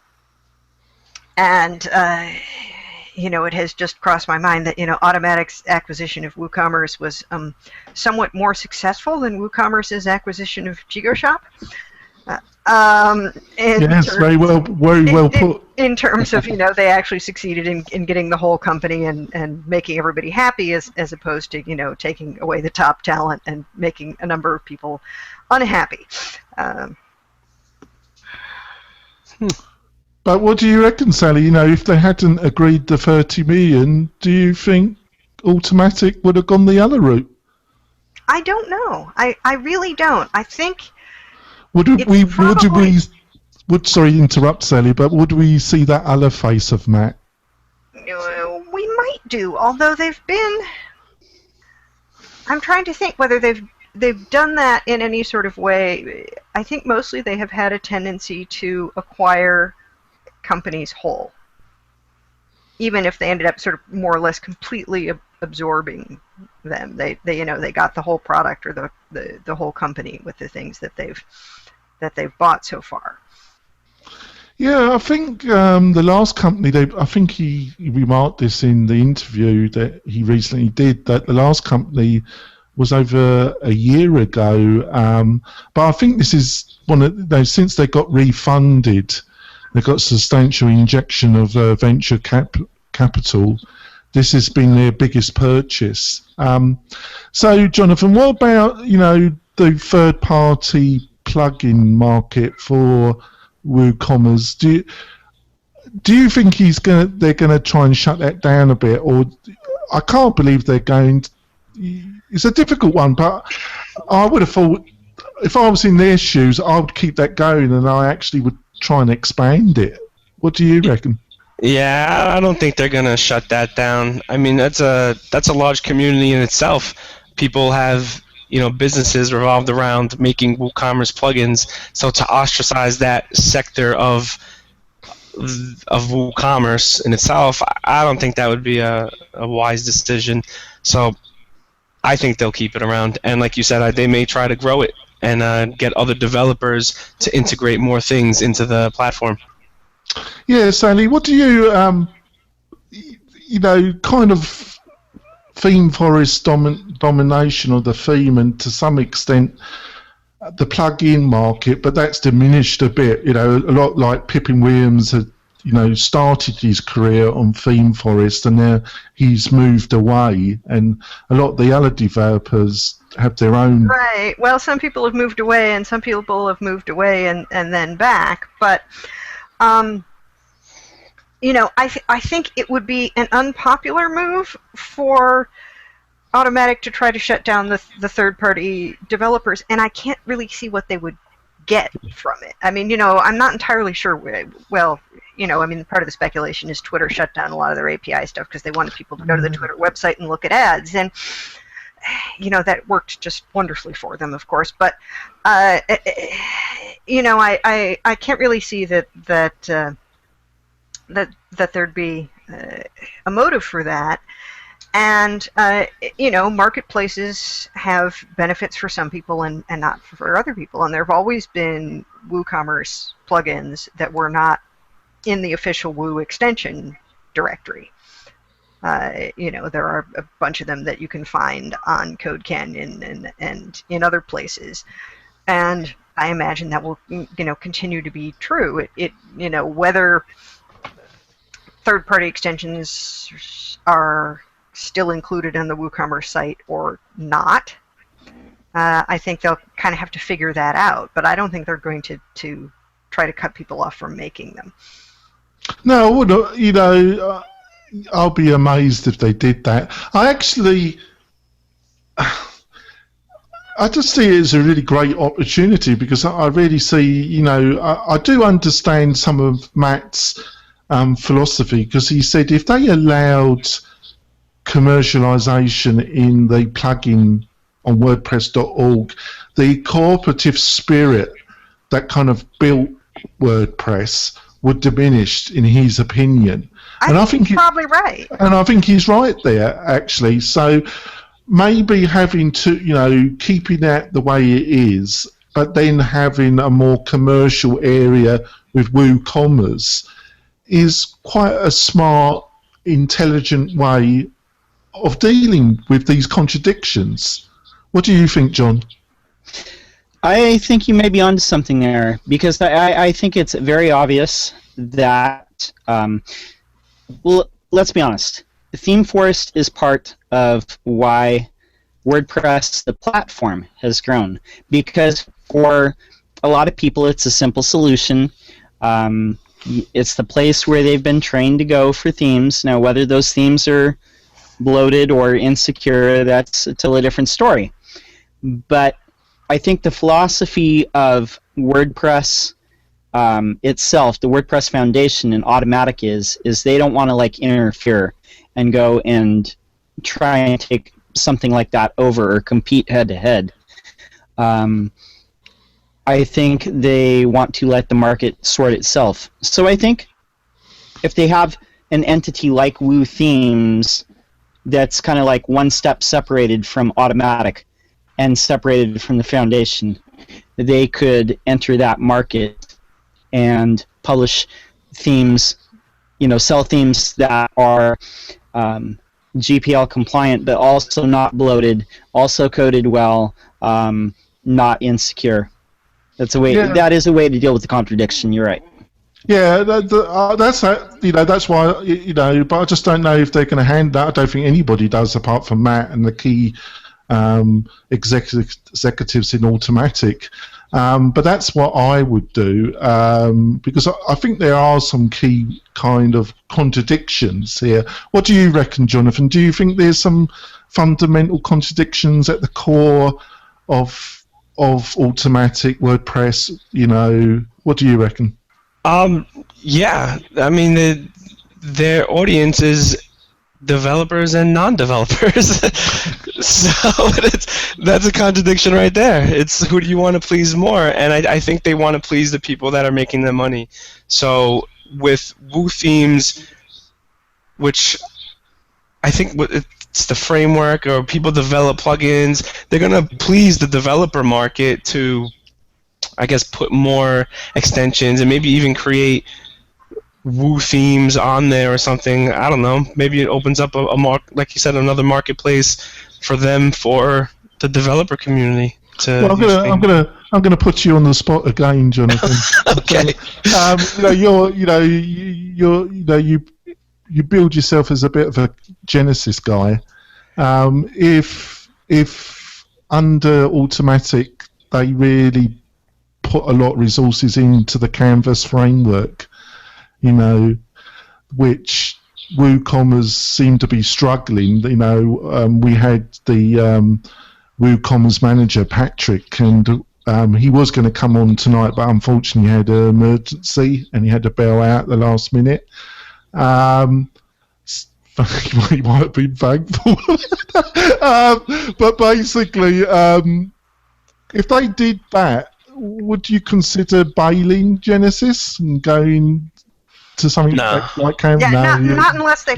it has just crossed my mind that Automatic's acquisition of WooCommerce was somewhat more successful than WooCommerce's acquisition of GigoShop. Yes, very well put. In terms of, they actually succeeded in getting the whole company and making everybody happy, as opposed to, taking away the top talent and making a number of people unhappy. But what do you reckon, Sally? If they hadn't agreed the 30 million, do you think Automatic would have gone the other route? I don't know. I really don't. I think. Sorry to interrupt, Sally, but would we see that other face of Matt? We might do, although they've been. I'm trying to think whether they've done that in any sort of way. I think mostly they have had a tendency to acquire companies whole, even if they ended up sort of more or less completely absorbing them. They got the whole product or the whole company with the things that they've bought so far. Yeah, I think the last company, I think he remarked this in the interview that he recently did, that the last company was over a year ago. But I think this is one of since they got refunded, they got a substantial injection of venture capital. This has been their biggest purchase. So, Jonathan, what about the third-party plugin market for WooCommerce? Do you think they're gonna try and shut that down a bit, or I can't believe they're going? It's a difficult one, but I would have thought if I was in their shoes, I would keep that going, and I actually would try and expand it. What do you reckon? Yeah, I don't think they're gonna shut that down. I mean, that's a large community in itself. People have businesses revolved around making WooCommerce plugins. So to ostracize that sector of WooCommerce in itself, I don't think that would be a wise decision. So I think they'll keep it around. And like you said, they may try to grow it and get other developers to integrate more things into the platform. Yeah, Sally, what do you, kind of theme forest domination of the theme, and to some extent the plug-in market, but that's diminished a bit. A lot like Pippin Williams had, started his career on theme forest, and now he's moved away, and a lot of the other developers have their own. Right. Well, some people have moved away, and some people have moved away and then back, but. I think it would be an unpopular move for Automatic to try to shut down the third-party developers, and I can't really see what they would get from it. I mean, I'm not entirely sure. Well, part of the speculation is Twitter shut down a lot of their API stuff because they wanted people to go to the Twitter website and look at ads, and that worked just wonderfully for them, of course. But I can't really see that there'd be a motive for that. And, marketplaces have benefits for some people and not for other people. And there have always been WooCommerce plugins that were not in the official Woo extension directory. There are a bunch of them that you can find on Code Canyon and in other places. And I imagine that will, continue to be true. Whether third-party extensions are still included in the WooCommerce site or not, I think they'll kind of have to figure that out. But I don't think they're going to try to cut people off from making them. No, I'll be amazed if they did that. I just see it as a really great opportunity because I really see, I do understand some of Matt's philosophy, because he said if they allowed commercialization in the plugin on WordPress.org, the cooperative spirit that kind of built WordPress would diminish, in his opinion. I think he's probably right. And I think he's right there, actually. So maybe having to, keeping that the way it is, but then having a more commercial area with WooCommerce is quite a smart, intelligent way of dealing with these contradictions. What do you think, John? I think you may be onto something there, because I think it's very obvious that, well, let's be honest. Theme Forest is part of why WordPress, the platform, has grown. Because for a lot of people, it's a simple solution. It's the place where they've been trained to go for themes. Now, whether those themes are bloated or insecure, that's a totally different story. But I think the philosophy of WordPress itself, the WordPress Foundation and Automatic is they don't want to like interfere and go and try and take something like that over or compete head to head. I think they want to let the market sort itself. So I think if they have an entity like Woo Themes that's kind of like one step separated from Automatic and separated from the foundation, they could enter that market and publish themes, sell themes that are GPL compliant, but also not bloated, also coded well, not insecure. That's a way. Yeah. That is a way to deal with the contradiction. You're right. Yeah, that's that's why But I just don't know if they're going to hand that. I don't think anybody does, apart from Matt and the key executives in Automatic. But that's what I would do, because I think there are some key kind of contradictions here. What do you reckon, Jonathan? Do you think there's some fundamental contradictions at the core of Automatic WordPress? What do you reckon? Yeah, I mean their audience is developers and non-developers. So that's a contradiction right there. It's who do you want to please more? And I think they want to please the people that are making the money. So with Woo Themes, which I think it's the framework, or people develop plugins, they're going to please the developer market to, I guess, put more extensions and maybe even create Woo Themes on there or something. I don't know. Maybe it opens up like you said, another marketplace for them, for the developer community. I'm gonna put you on the spot again, Jonathan. Okay. You build yourself as a bit of a Genesis guy. If under Automatic they really put a lot of resources into the Canvas framework, which WooCommerce seemed to be struggling. We had the WooCommerce manager, Patrick, and he was going to come on tonight, but unfortunately he had an emergency and he had to bail out at the last minute. He might have been thankful. But basically, if they did that, would you consider bailing Genesis and going to something like Canvas? Yeah, not unless they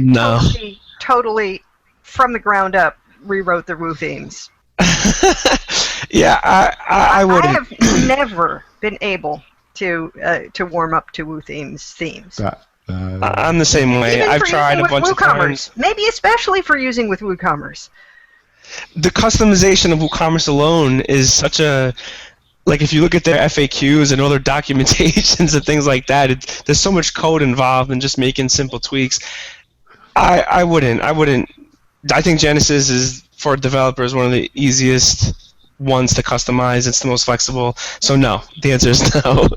totally, from the ground up, rewrote the Woo Themes. Yeah, I would. I have never been able to warm up to Woo Themes themes. I'm the same way. Even I've tried a bunch of times. Maybe especially for using with WooCommerce. The customization of WooCommerce alone is such a... Like, if you look at their FAQs and all their documentations and things like that, there's so much code involved in just making simple tweaks. I wouldn't. I think Genesis is, for developers, one of the easiest ones to customize. It's the most flexible. So no, the answer is no.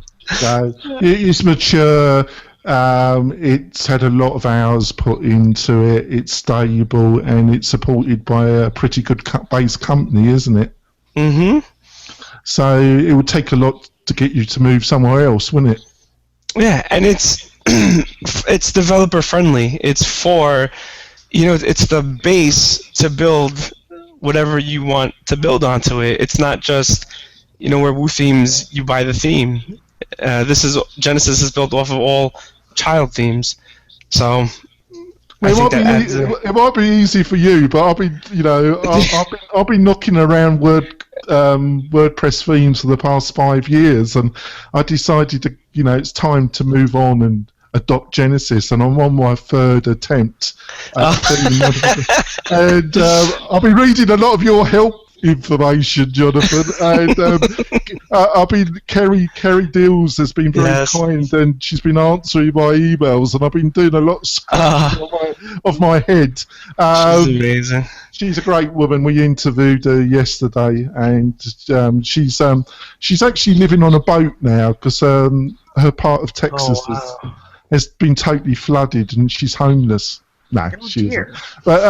It's mature. It's had a lot of hours put into it. It's stable, and it's supported by a pretty good base company, isn't it? Mm-hmm. So it would take a lot to get you to move somewhere else, wouldn't it? Yeah, and it's developer friendly. It's for, it's the base to build whatever you want to build onto it. It's not just, where Woo Themes, you buy the theme. Genesis is built off of all child themes. So it might be easy for you, but I've been knocking around WordPress themes for the past 5 years, and I decided to, it's time to move on and adopt Genesis, and I'm on my third attempt. And I've been reading a lot of your help information, Jonathan. And I've been Kerry Dills has been very kind, and she's been answering my emails, and I've been doing a lot of scratching of my head. She's amazing. She's a great woman. We interviewed her yesterday, and she's actually living on a boat now because her part of Texas has been totally flooded, and she's homeless. No, she isn't. But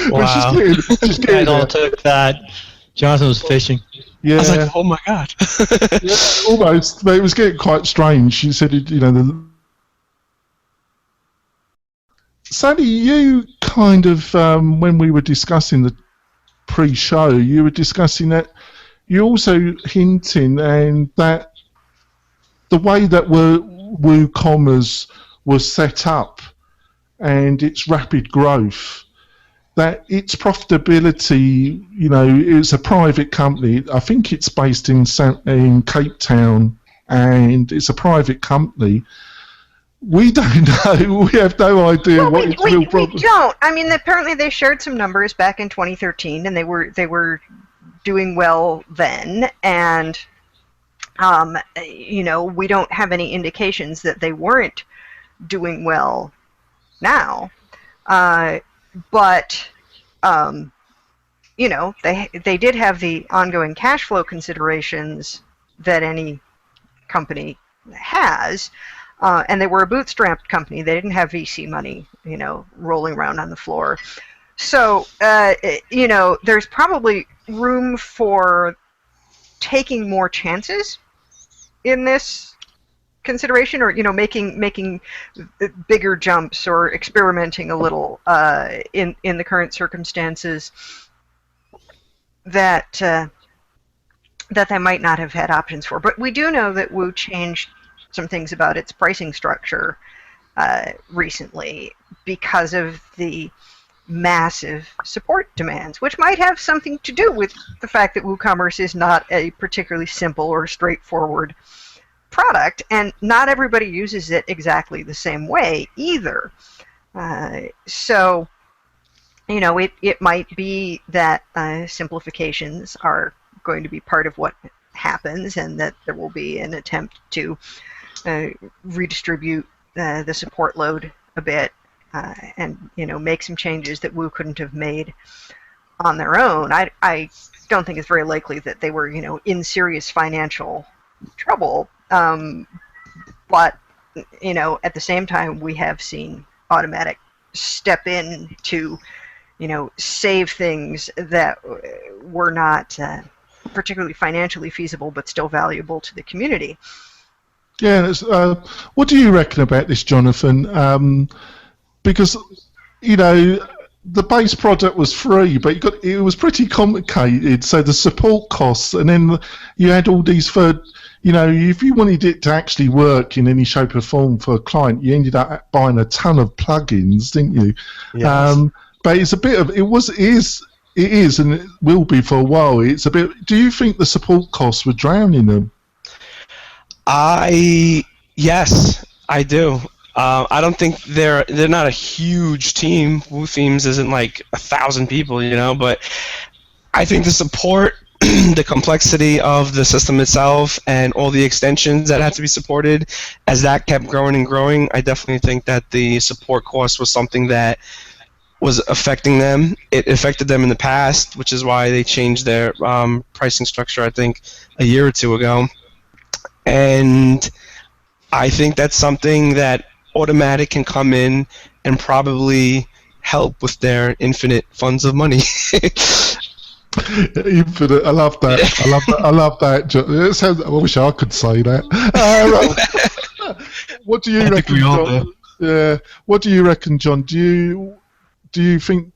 wow. She's getting all took that. Jonathan was fishing. Yeah. I was like, oh my god. Yeah, almost. But it was getting quite strange. She said, Sally, you kind of, when we were discussing the pre-show, you were discussing that you're also hinting and that the way that WooCommerce was set up and its rapid growth, that its profitability, it's a private company. I think it's based in Cape Town, and it's a private company. We don't know. We have no idea what its real problem. We don't. I mean, apparently they shared some numbers back in 2013, and they were doing well then, and we don't have any indications that they weren't doing well now. But they did have the ongoing cash flow considerations that any company has, and they were a bootstrapped company. They didn't have VC money, rolling around on the floor. So, there's probably room for taking more chances in this consideration, or making bigger jumps or experimenting a little in the current circumstances that they might not have had options for. But we do know that Woo changed some things about its pricing structure recently because of the massive support demands, which might have something to do with the fact that WooCommerce is not a particularly simple or straightforward product, and not everybody uses it exactly the same way either. So, it might be that simplifications are going to be part of what happens, and that there will be an attempt to redistribute the support load a bit, and make some changes that Woo couldn't have made on their own. I don't think it's very likely that they were in serious financial trouble, but at the same time we have seen Automatic step in to save things that were not particularly financially feasible but still valuable to the community. Yeah, what do you reckon about this, Jonathan? Because the base product was free, but it was pretty complicated. So the support costs, and then you had all these if you wanted it to actually work in any shape or form for a client, you ended up buying a ton of plugins, didn't you? Yes. But it's a bit of it is, and it will be for a while. It's a bit. Do you think the support costs were drowning them? Yes, I do. I don't think they're not a huge team. WooThemes isn't like 1,000 people, but I think the support, the complexity of the system itself, and all the extensions that had to be supported, as that kept growing and growing, I definitely think that the support cost was something that was affecting them. It affected them in the past, which is why they changed their pricing structure, I think, a year or two ago. And I think that's something that Automatic can come in and probably help with their infinite funds of money. Infinite, I love that. I love that. It sounds, I wish I could say that. What do you reckon, John? Yeah. What do you reckon, John? Do you think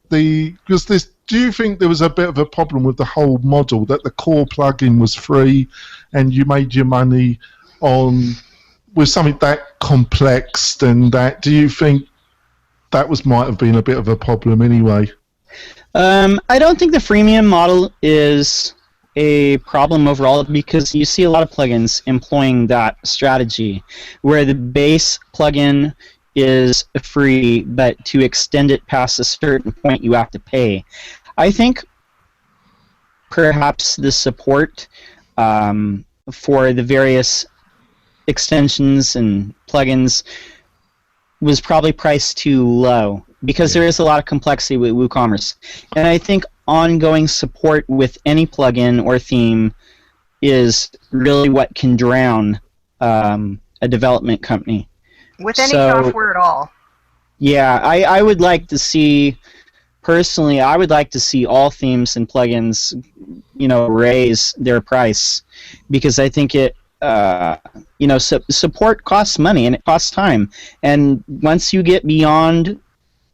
do you think there was a bit of a problem with the whole model, that the core plugin was free and you made your money with something that complex, and that, do you think that might have been a bit of a problem anyway? I don't think the freemium model is a problem overall, because you see a lot of plugins employing that strategy, where the base plugin is free, but to extend it past a certain point, you have to pay. I think perhaps the support for the various extensions and plugins was probably priced too low because there is a lot of complexity with WooCommerce. And I think ongoing support with any plugin or theme is really what can drown a development company. With any software at all. Yeah, I would like to see, personally, I would like to see all themes and plugins, raise their price, because I think it, support costs money and it costs time. And once you get beyond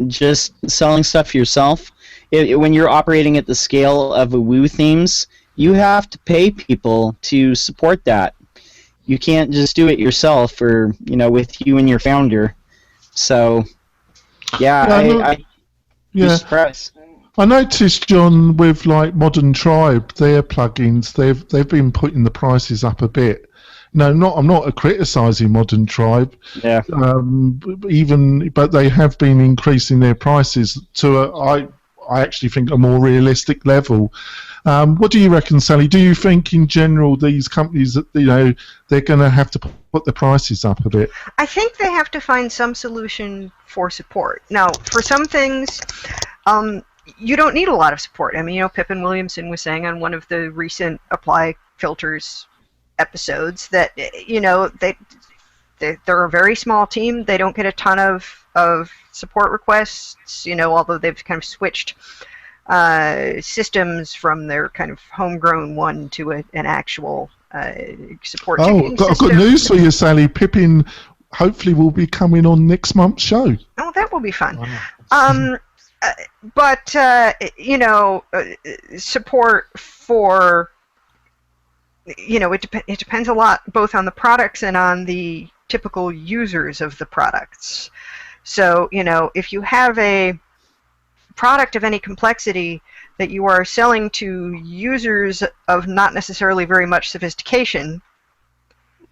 just selling stuff yourself, when you're operating at the scale of a Woo themes, you have to pay people to support that. You can't just do it yourself or, with you and your founder. So, I'd be surprised. I noticed, John, with like Modern Tribe, their plugins, they've been putting the prices up a bit. No, I'm not criticising Modern Tribe. Yeah. But they have been increasing their prices to I actually think a more realistic level. What do you reckon, Sally? Do you think in general these companies that they're going to have to put the prices up a bit? I think they have to find some solution for support. Now, for some things, you don't need a lot of support. I mean, Pippin Williamson was saying on one of the recent Apply Filters episodes that they're a very small team. They don't get a ton of support requests. Although they've kind of switched systems from their kind of homegrown one to an actual support. I've got news for you, Sally. Pippin hopefully will be coming on next month's show. Oh, that will be fun. Wow. But support for it depends a lot both on the products and on the typical users of the products. So if you have a product of any complexity that you are selling to users of not necessarily very much sophistication,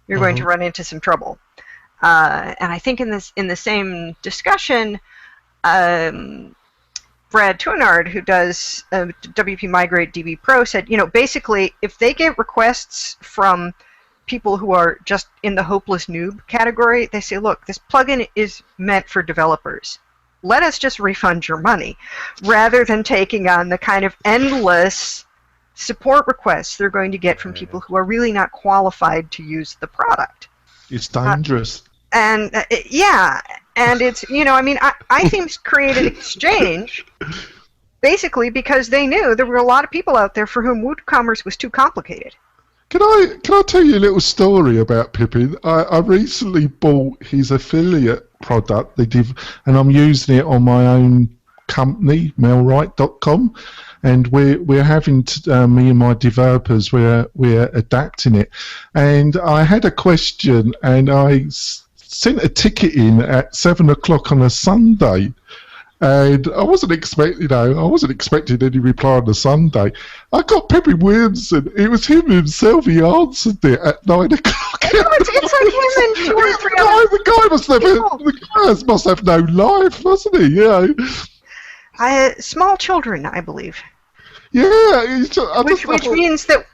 you're going to run into some trouble. And I think in the same discussion, Brad Tuinard, who does WP Migrate DB Pro, said, basically, if they get requests from people who are just in the hopeless noob category, they say, look, this plugin is meant for developers. Let us just refund your money, rather than taking on the kind of endless support requests they're going to get from people who are really not qualified to use the product. It's dangerous. And it's, iThemes created Exchange basically because they knew there were a lot of people out there for whom WooCommerce was too complicated. Can I tell you a little story about Pippin? I recently bought his affiliate product, and I'm using it on my own company, mailright.com, and we're having me and my developers we're adapting it. And I had a question, and I sent a ticket in at 7:00 on a Sunday. And I wasn't expecting any reply on the Sunday. I got Pippin Williamson. It was him himself. He answered it at 9:00. It's like him and 2 or 3 other the guy must have no life, mustn't he? Small children, I believe. Yeah, which means that,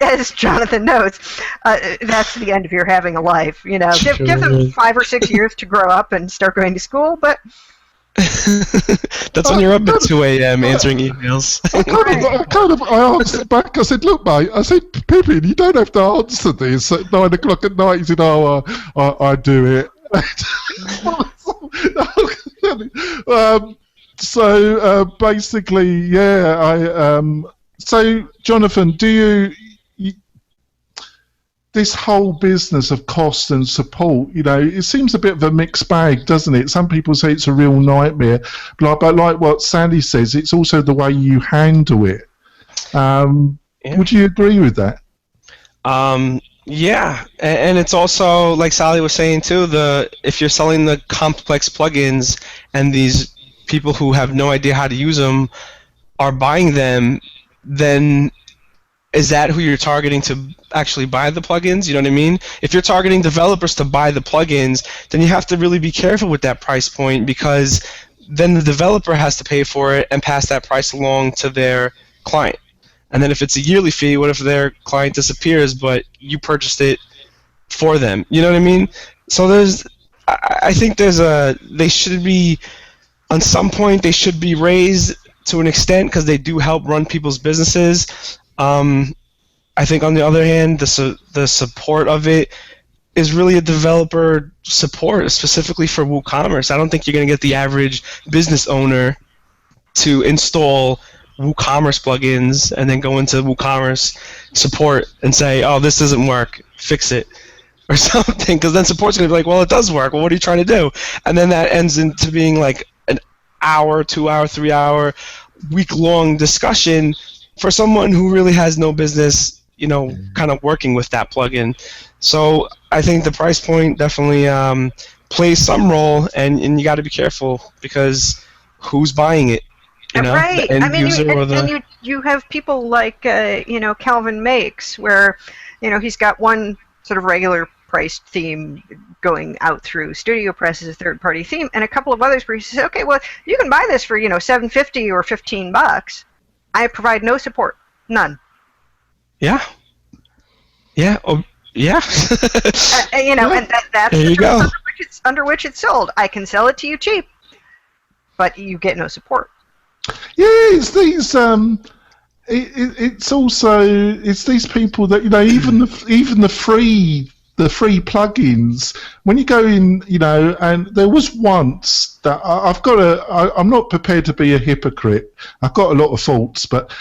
as Jonathan notes, that's the end of your having a life. Give them 5 or 6 years to grow up and start going to school, but. That's when you're up at 2 a.m. answering emails. I answered back. I said, "Look, mate," I said, "Pippin, you don't have to answer this at 9:00 at night." He said, "Oh, I do it." So basically, yeah. So, Jonathan, do you this whole business of cost and support, it seems a bit of a mixed bag, doesn't it? Some people say it's a real nightmare, but like what Sandy says, it's also the way you handle it. Would you agree with that? Yeah, and it's also, like Sally was saying too, if you're selling the complex plugins and these people who have no idea how to use them are buying them, then is that who you're targeting to actually buy the plugins? You know what I mean? If you're targeting developers to buy the plugins, then you have to really be careful with that price point, because then the developer has to pay for it and pass that price along to their client. And then if it's a yearly fee, what if their client disappears but you purchased it for them? You know what I mean? So I think they should be, on some point, they should be raised to an extent because they do help run people's businesses. I think on the other hand, the support of it is really a developer support, specifically for WooCommerce. I don't think you're going to get the average business owner to install WooCommerce plugins and then go into WooCommerce support and say, oh, this doesn't work, fix it, or something, because then support's going to be like, well, it does work, well, what are you trying to do? And then that ends into being like an hour, 2 hour, 3 hour, week-long discussion for someone who really has no business, kind of working with that plugin. So I think the price point definitely plays some role, and you got to be careful, because who's buying it? Right. I mean, you have people like Calvin Makes, where he's got one sort of regular priced theme going out through StudioPress as a third-party theme, and a couple of others where he says, okay, well, you can buy this for $7.50 or $15. I provide no support, none. Yeah. Oh, yeah. And that's there you go. Under which it's sold. I can sell it to you cheap, but you get no support. Yeah, it's these. It's these people that even the free plugins. When you go in, and there was once that I'm not prepared to be a hypocrite. I've got a lot of faults, but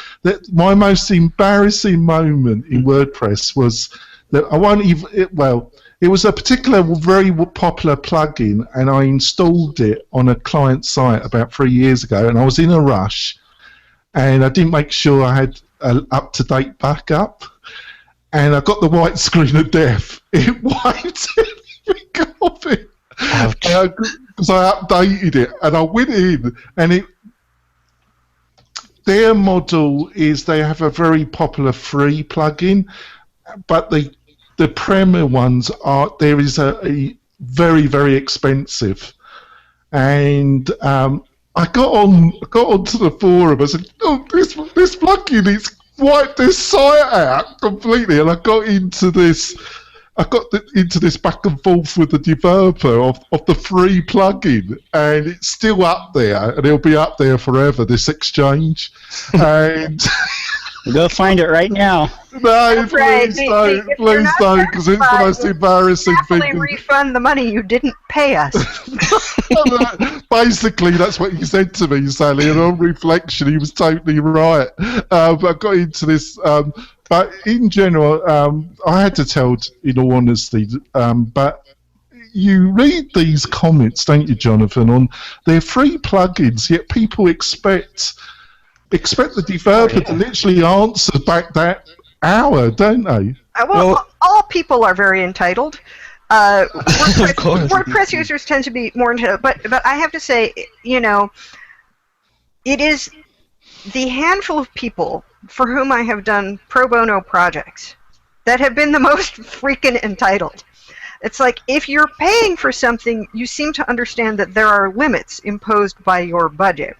my most embarrassing moment in WordPress was that it was a particular very popular plugin, and I installed it on a client site about 3 years ago, and I was in a rush, and I didn't make sure I had an up-to-date backup, and I got the white screen of death. It wiped everything off it because I updated it, and I went in, and their model is they have a very popular free plugin, but the Premier ones is a very, very expensive, and I got onto the forum. I said, "Oh, this plugin, it's wiped this site out completely," and I got into this. Into this back and forth with the developer of the free plugin, and it's still up there, and it'll be up there forever. This exchange, and. Go find it right now. No, please don't, because it's the most embarrassing thing. Happily refund the money you didn't pay us. Basically, that's what he said to me, Sally, and on reflection, he was totally right. But I got into this, but in general, I had to tell, in all honesty, but you read these comments, don't you, Jonathan, on their free plugins, yet people expect the developer to literally answer back that hour, don't they? Well, all people are very entitled. WordPress, Of course. WordPress users tend to be more entitled, but I have to say, it is the handful of people for whom I have done pro bono projects that have been the most freaking entitled. It's like, if you're paying for something, you seem to understand that there are limits imposed by your budget.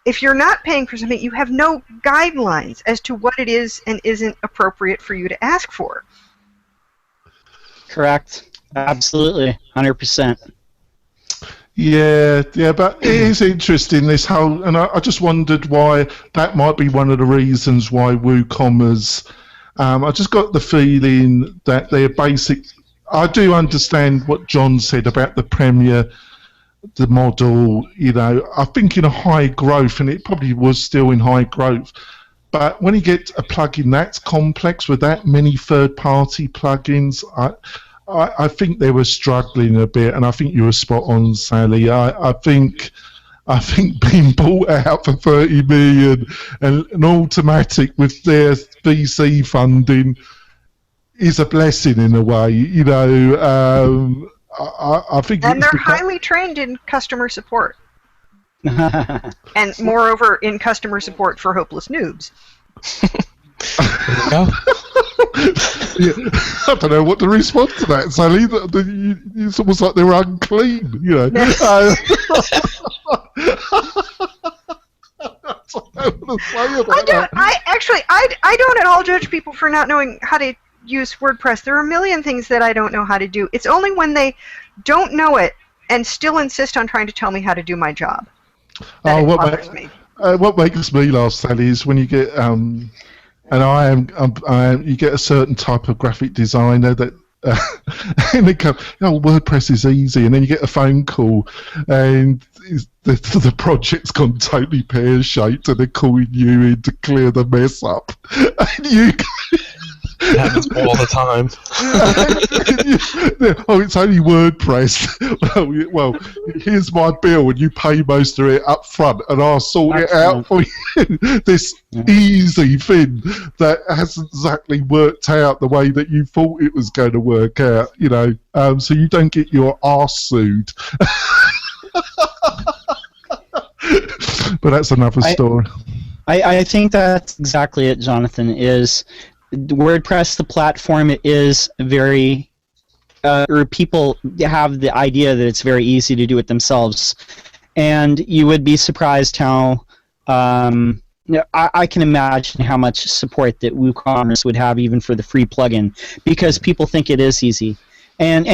If you're not paying for something, you have no guidelines as to what it is and isn't appropriate for you to ask for. Correct. Absolutely. 100%. Yeah, but it is interesting, this whole, and I just wondered why that might be one of the reasons why WooCommerce, I just got the feeling that they're basic. I do understand what John said about the Premier, the model, I think in a high growth, and it probably was still in high growth, but when you get a plugin that's complex with that many third-party plugins, I think they were struggling a bit, and I think you were spot on, Sally. I think being bought out for 30 million and an Automatic with their VC funding is a blessing in a way, I think, and they're highly trained in customer support, and moreover in customer support for hopeless noobs. There you go. Yeah, I don't know what to respond to that, Sally. It's almost like they were unclean, you know. I don't know what to say about that. I don't at all judge people for not knowing how to use WordPress. There are a million things that I don't know how to do. It's only when they don't know it and still insist on trying to tell me how to do my job that it bothers me. What makes me laugh, Sally, is when you get you get a certain type of graphic designer that. And they go, oh, WordPress is easy, and then you get a phone call, and the project's gone totally pear-shaped, and they're calling you in to clear the mess up, and you. It happens all the time. Oh, it's only WordPress. Well, here's my bill, and you pay most of it up front, and I'll sort it out for you. This easy thing that hasn't exactly worked out the way that you thought it was going to work out, you know, so you don't get your arse sued. But that's another story. I think that's exactly it, Jonathan, is WordPress, the platform, is very, or people have the idea that it's very easy to do it themselves. And you would be surprised how, I can imagine how much support that WooCommerce would have even for the free plugin, because people think it is easy. And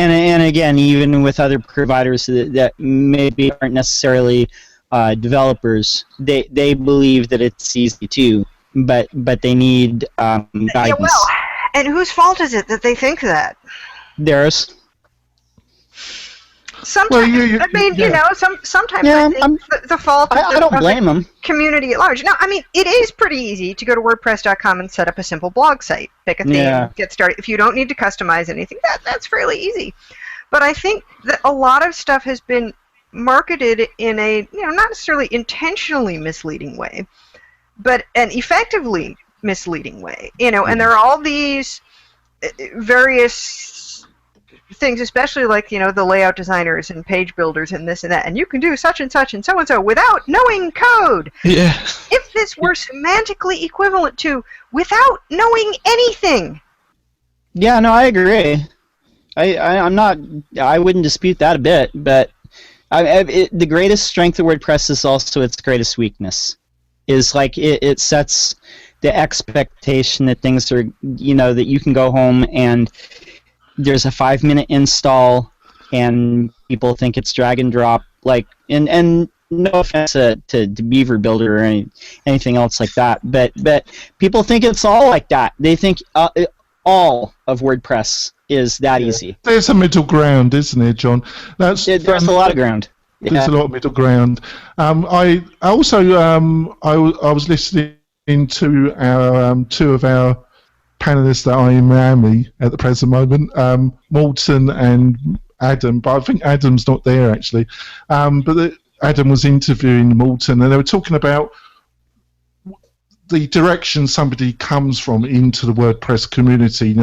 again, even with other providers that maybe aren't necessarily developers, they believe that it's easy too. But they need guidance. Yeah, well, and whose fault is it that they think that? Theirs. Sometimes, sometimes I think the fault is I don't blame them. Community at large. Now, I mean, it is pretty easy to go to WordPress.com and set up a simple blog site, pick a theme, get started. If you don't need to customize anything, that's fairly easy. But I think that a lot of stuff has been marketed in a, not necessarily intentionally misleading way, but an effectively misleading way, and there are all these various things, especially like, the layout designers and page builders and this and that, and you can do such and such and so without knowing code. Yeah. If this were semantically equivalent to without knowing anything. Yeah, no, I agree. I wouldn't dispute that a bit, but the greatest strength of WordPress is also its greatest weakness. Is like it sets the expectation that things are, that you can go home and there's a 5-minute install and people think it's drag and drop, like, and no offense to Beaver Builder or anything else like that, but people think it's all like that. They think all of WordPress is that easy. There's a middle ground, isn't there, John? There's a lot of ground. There's a lot of middle ground. I was listening to our two of our panelists that are in Miami at the present moment, Morton and Adam, but I think Adam's not there actually. Adam was interviewing Morton, and they were talking about the direction somebody comes from into the WordPress community.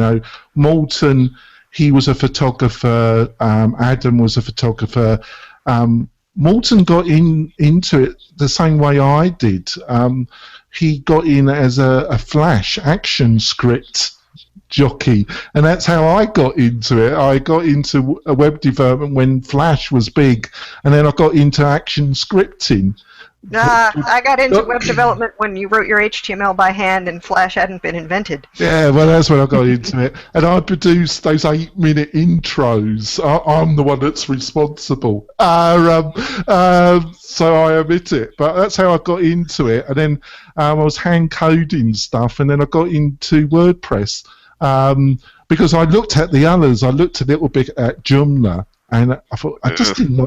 Morton, he was a photographer. Adam was a photographer. Morton got into it the same way I did. He got in as a Flash action script jockey, and that's how I got into it. I got into a web development when Flash was big, and then I got into action scripting. I got into web development when you wrote your HTML by hand and Flash hadn't been invented. Yeah, well, that's when I got into it. And I produced those 8-minute intros. I'm the one that's responsible. So I admit it. But that's how I got into it. And then I was hand coding stuff, and then I got into WordPress. Because I looked at the others. I looked a little bit at Joomla. And I thought I just didn't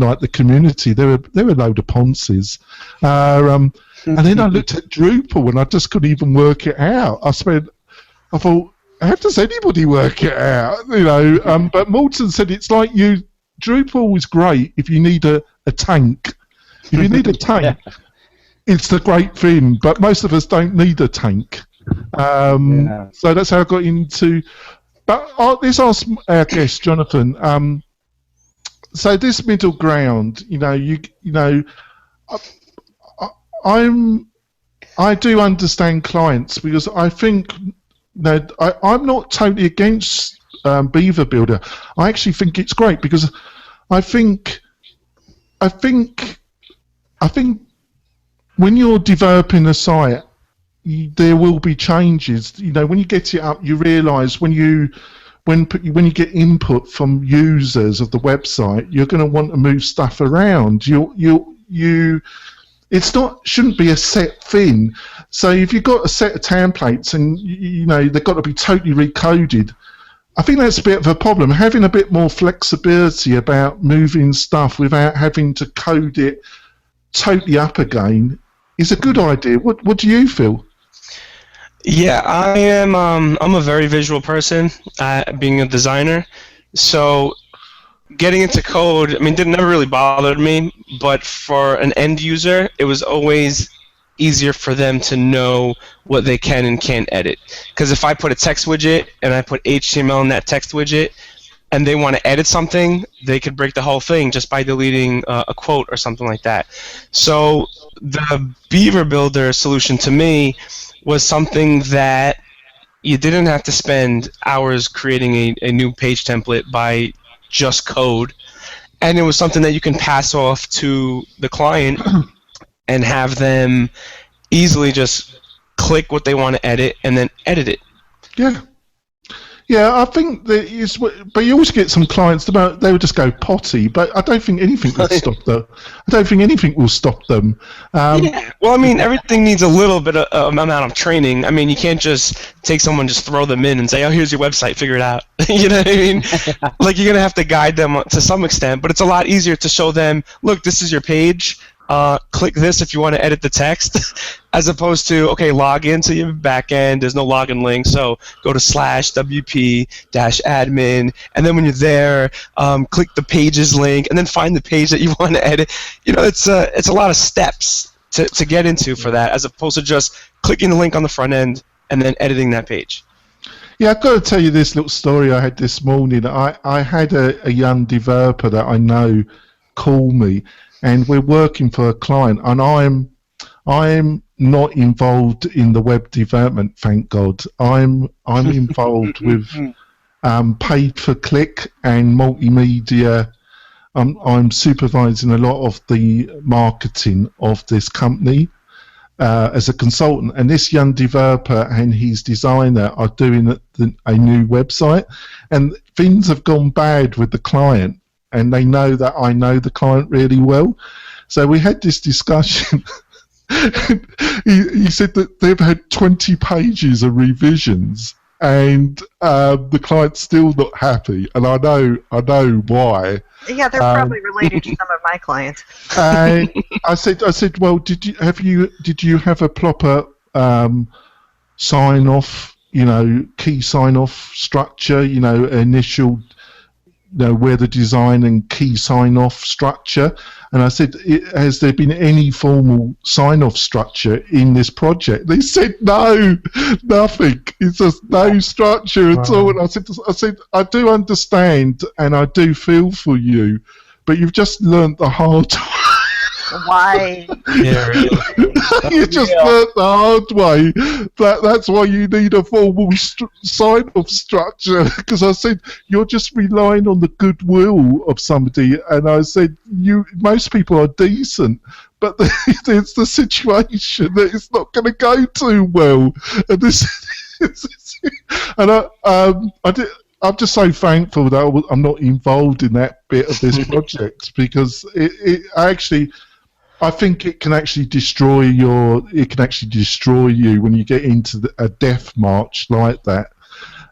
like the community. They were a load of ponces. And then I looked at Drupal and I just couldn't even work it out. I thought, how does anybody work it out? But Morton said it's like Drupal is great if you need a tank. If you need a tank, it's the great thing. But most of us don't need a tank. So that's how I got into. But let's ask our guest, Jonathan. So this middle ground, I'm I do understand clients because I think that I'm not totally against Beaver Builder. I actually think it's great because I think when you're developing a site, there will be changes. You know, when you get it up, you realise when you get input from users of the website, you're going to want to move stuff around. Shouldn't be a set thing. So if you've got a set of templates and you know they've got to be totally recoded, I think that's a bit of a problem. Having a bit more flexibility about moving stuff without having to code it totally up again is a good idea. What do you feel? Yeah, I am. I'm a very visual person, being a designer. So getting into code, I mean, it never really bothered me. But for an end user, it was always easier for them to know what they can and can't edit. Because if I put a text widget and I put HTML in that text widget, and they want to edit something, they could break the whole thing just by deleting a quote or something like that. So the Beaver Builder solution to me was something that you didn't have to spend hours creating a new page template by just code, and it was something that you can pass off to the client and have them easily just click what they want to edit and then edit it. Yeah. Yeah, I think that is. But you always get some clients that they would just go potty. But I don't think anything will stop them. I don't think anything will stop them. Yeah. Well, I mean, everything needs a little bit of amount of training. I mean, you can't just take someone, just throw them in and say, "Oh, here's your website, figure it out." You know what I mean? Like you're gonna have to guide them to some extent. But it's a lot easier to show them, "Look, this is your page. Click this if you want to edit the text," as opposed to, okay, log into your backend. There's no login link, so go to /WP-admin, and then when you're there, click the pages link, and then find the page that you want to edit. You know, it's a lot of steps to get into for that, as opposed to just clicking the link on the front end and then editing that page. Yeah, I've got to tell you this little story I had this morning. I had a young developer that I know call me, and we're working for a client, and I'm not involved in the web development, thank God. I'm involved with pay-per-click and multimedia. I'm supervising a lot of the marketing of this company as a consultant, and this young developer and his designer are doing a new website, and things have gone bad with the client. And they know that I know the client really well. So we had this discussion. He said that they've had 20 pages of revisions, and the client's still not happy. And I know why. Yeah, they're probably related to some of my clients. And I said, well, did you have a proper sign off? You know, key sign off structure. You know, initial. Where the design and key sign-off structure, and I said, has there been any formal sign-off structure in this project? They said no, nothing. It's just no structure at all. And I said, I do understand and I do feel for you, but you've just learnt the hard way. Why? Yeah, really. You just learnt the hard way. That's why you need a formal sign-off structure. Because I said you're just relying on the goodwill of somebody, and I said most people are decent, but there's the situation that it's not going to go too well. And I'm just so thankful that I'm not involved in that bit of this project, because I think it can actually destroy you when you get into a death march like that.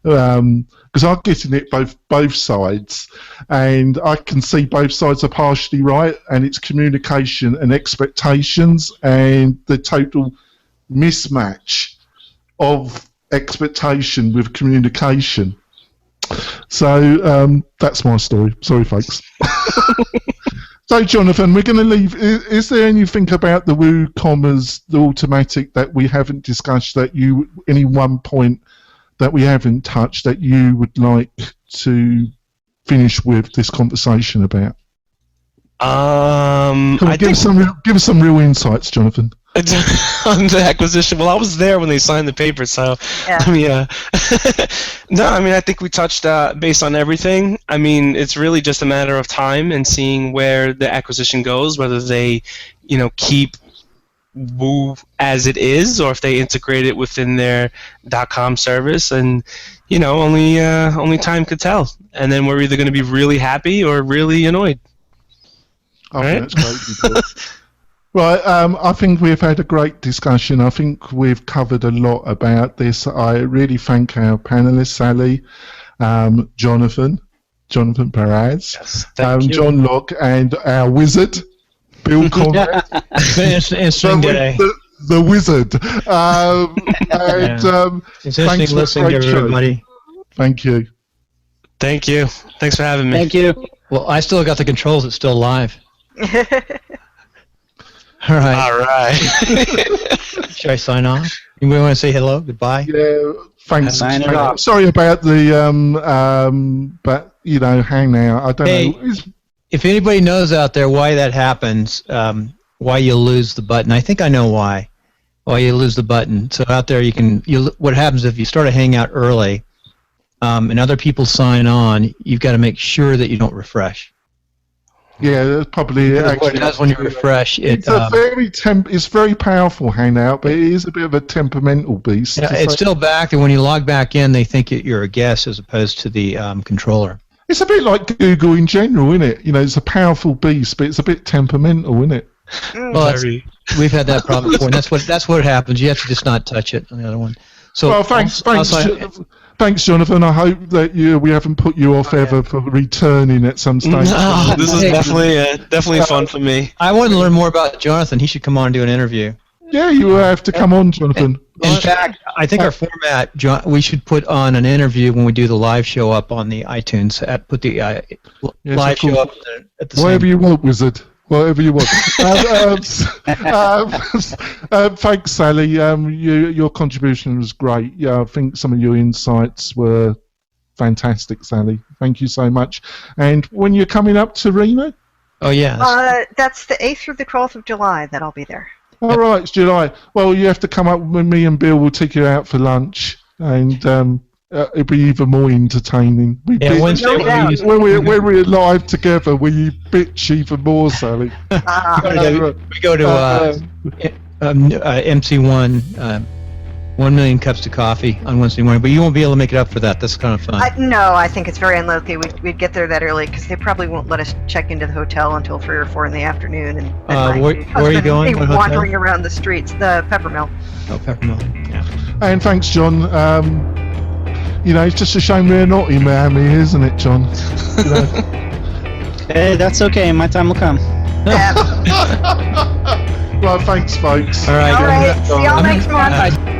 Because I'm getting it both sides, and I can see both sides are partially right, and it's communication and expectations and the total mismatch of expectation with communication. So that's my story. Sorry, folks. So, Jonathan, we're going to leave. Is there anything about the WooCommerce, the automatic, that we haven't discussed, any one point that we haven't touched that you would like to finish with this conversation about? Give us some real insights, Jonathan. on the acquisition. Well, I was there when they signed the paper, so Yeah. I mean, no, I mean, I think we touched base on everything. I mean, it's really just a matter of time and seeing where the acquisition goes, whether they, keep Woo as it is, or if they integrate it within their .com service, and only time could tell. And then we're either going to be really happy or really annoyed. I think that's great. Right, I think we've had a great discussion. I think we've covered a lot about this. I really thank our panelists, Sally, Jonathan Perez, Yes, thank you. John Locke, and our wizard, Bill Conrad. It's been an interesting day. The wizard. It's interesting listening to everybody. Thank you. Thank you. Thanks for having me. Thank you. Well, I still got the controls. It's still live. All right. All right. Should I sign off? Anybody want to say hello? Goodbye? Yeah, thanks. Sign it off. Sorry about the but hangout. I don't Hey, know. if anybody knows out there why that happens, why you lose the button, I think I know why you lose the button. So out there, what happens if you start a hangout early, and other people sign on, you've got to make sure that you don't refresh. Yeah, that's probably Because what it does when you refresh, it's very powerful hangout, but it is a bit of a temperamental beast. it's still back, and when you log back in, they think you're a guest as opposed to the controller. It's a bit like Google in general, isn't it? It's a powerful beast, but it's a bit temperamental, isn't it? Well, we've had that problem before, and that's what happens. You have to just not touch it on the other one. So, Well, thanks, Jonathan. I hope that we haven't put you off ever for returning at some stage. No, this is definitely fun for me. I want to learn more about Jonathan. He should come on and do an interview. Yeah, you have to come on, Jonathan. In fact, I think our format, we should put on an interview when we do the live show up on the iTunes. Put the live show up at the Whatever same. you want, Wizard. Whatever you want. Thanks, Sally. Your contribution was great. Yeah, I think some of your insights were fantastic, Sally. Thank you so much. And when you're coming up to Reno? Oh yeah. That's the 8th through the 12th of July that I'll be there. All right, it's July. Well, you have to come up with me and Bill. We'll take you out for lunch, and it'll be even more entertaining. When we're live together, we bitch even more, Sally. We go to MC1, 1 million cups of coffee on Wednesday morning, but you won't be able to make it up for that. That's kind of fun. No, I think it's very unlikely we'd get there that early because they probably won't let us check into the hotel until 3 or 4 in the afternoon. And where are you going? What wandering hotel? around the streets, the Peppermill. Oh, Peppermill. Yeah. And thanks, John. It's just a shame we're not in Miami, isn't it, John? Hey, that's okay. My time will come. Yeah. Right, thanks, folks. All right. All right. See y'all next month.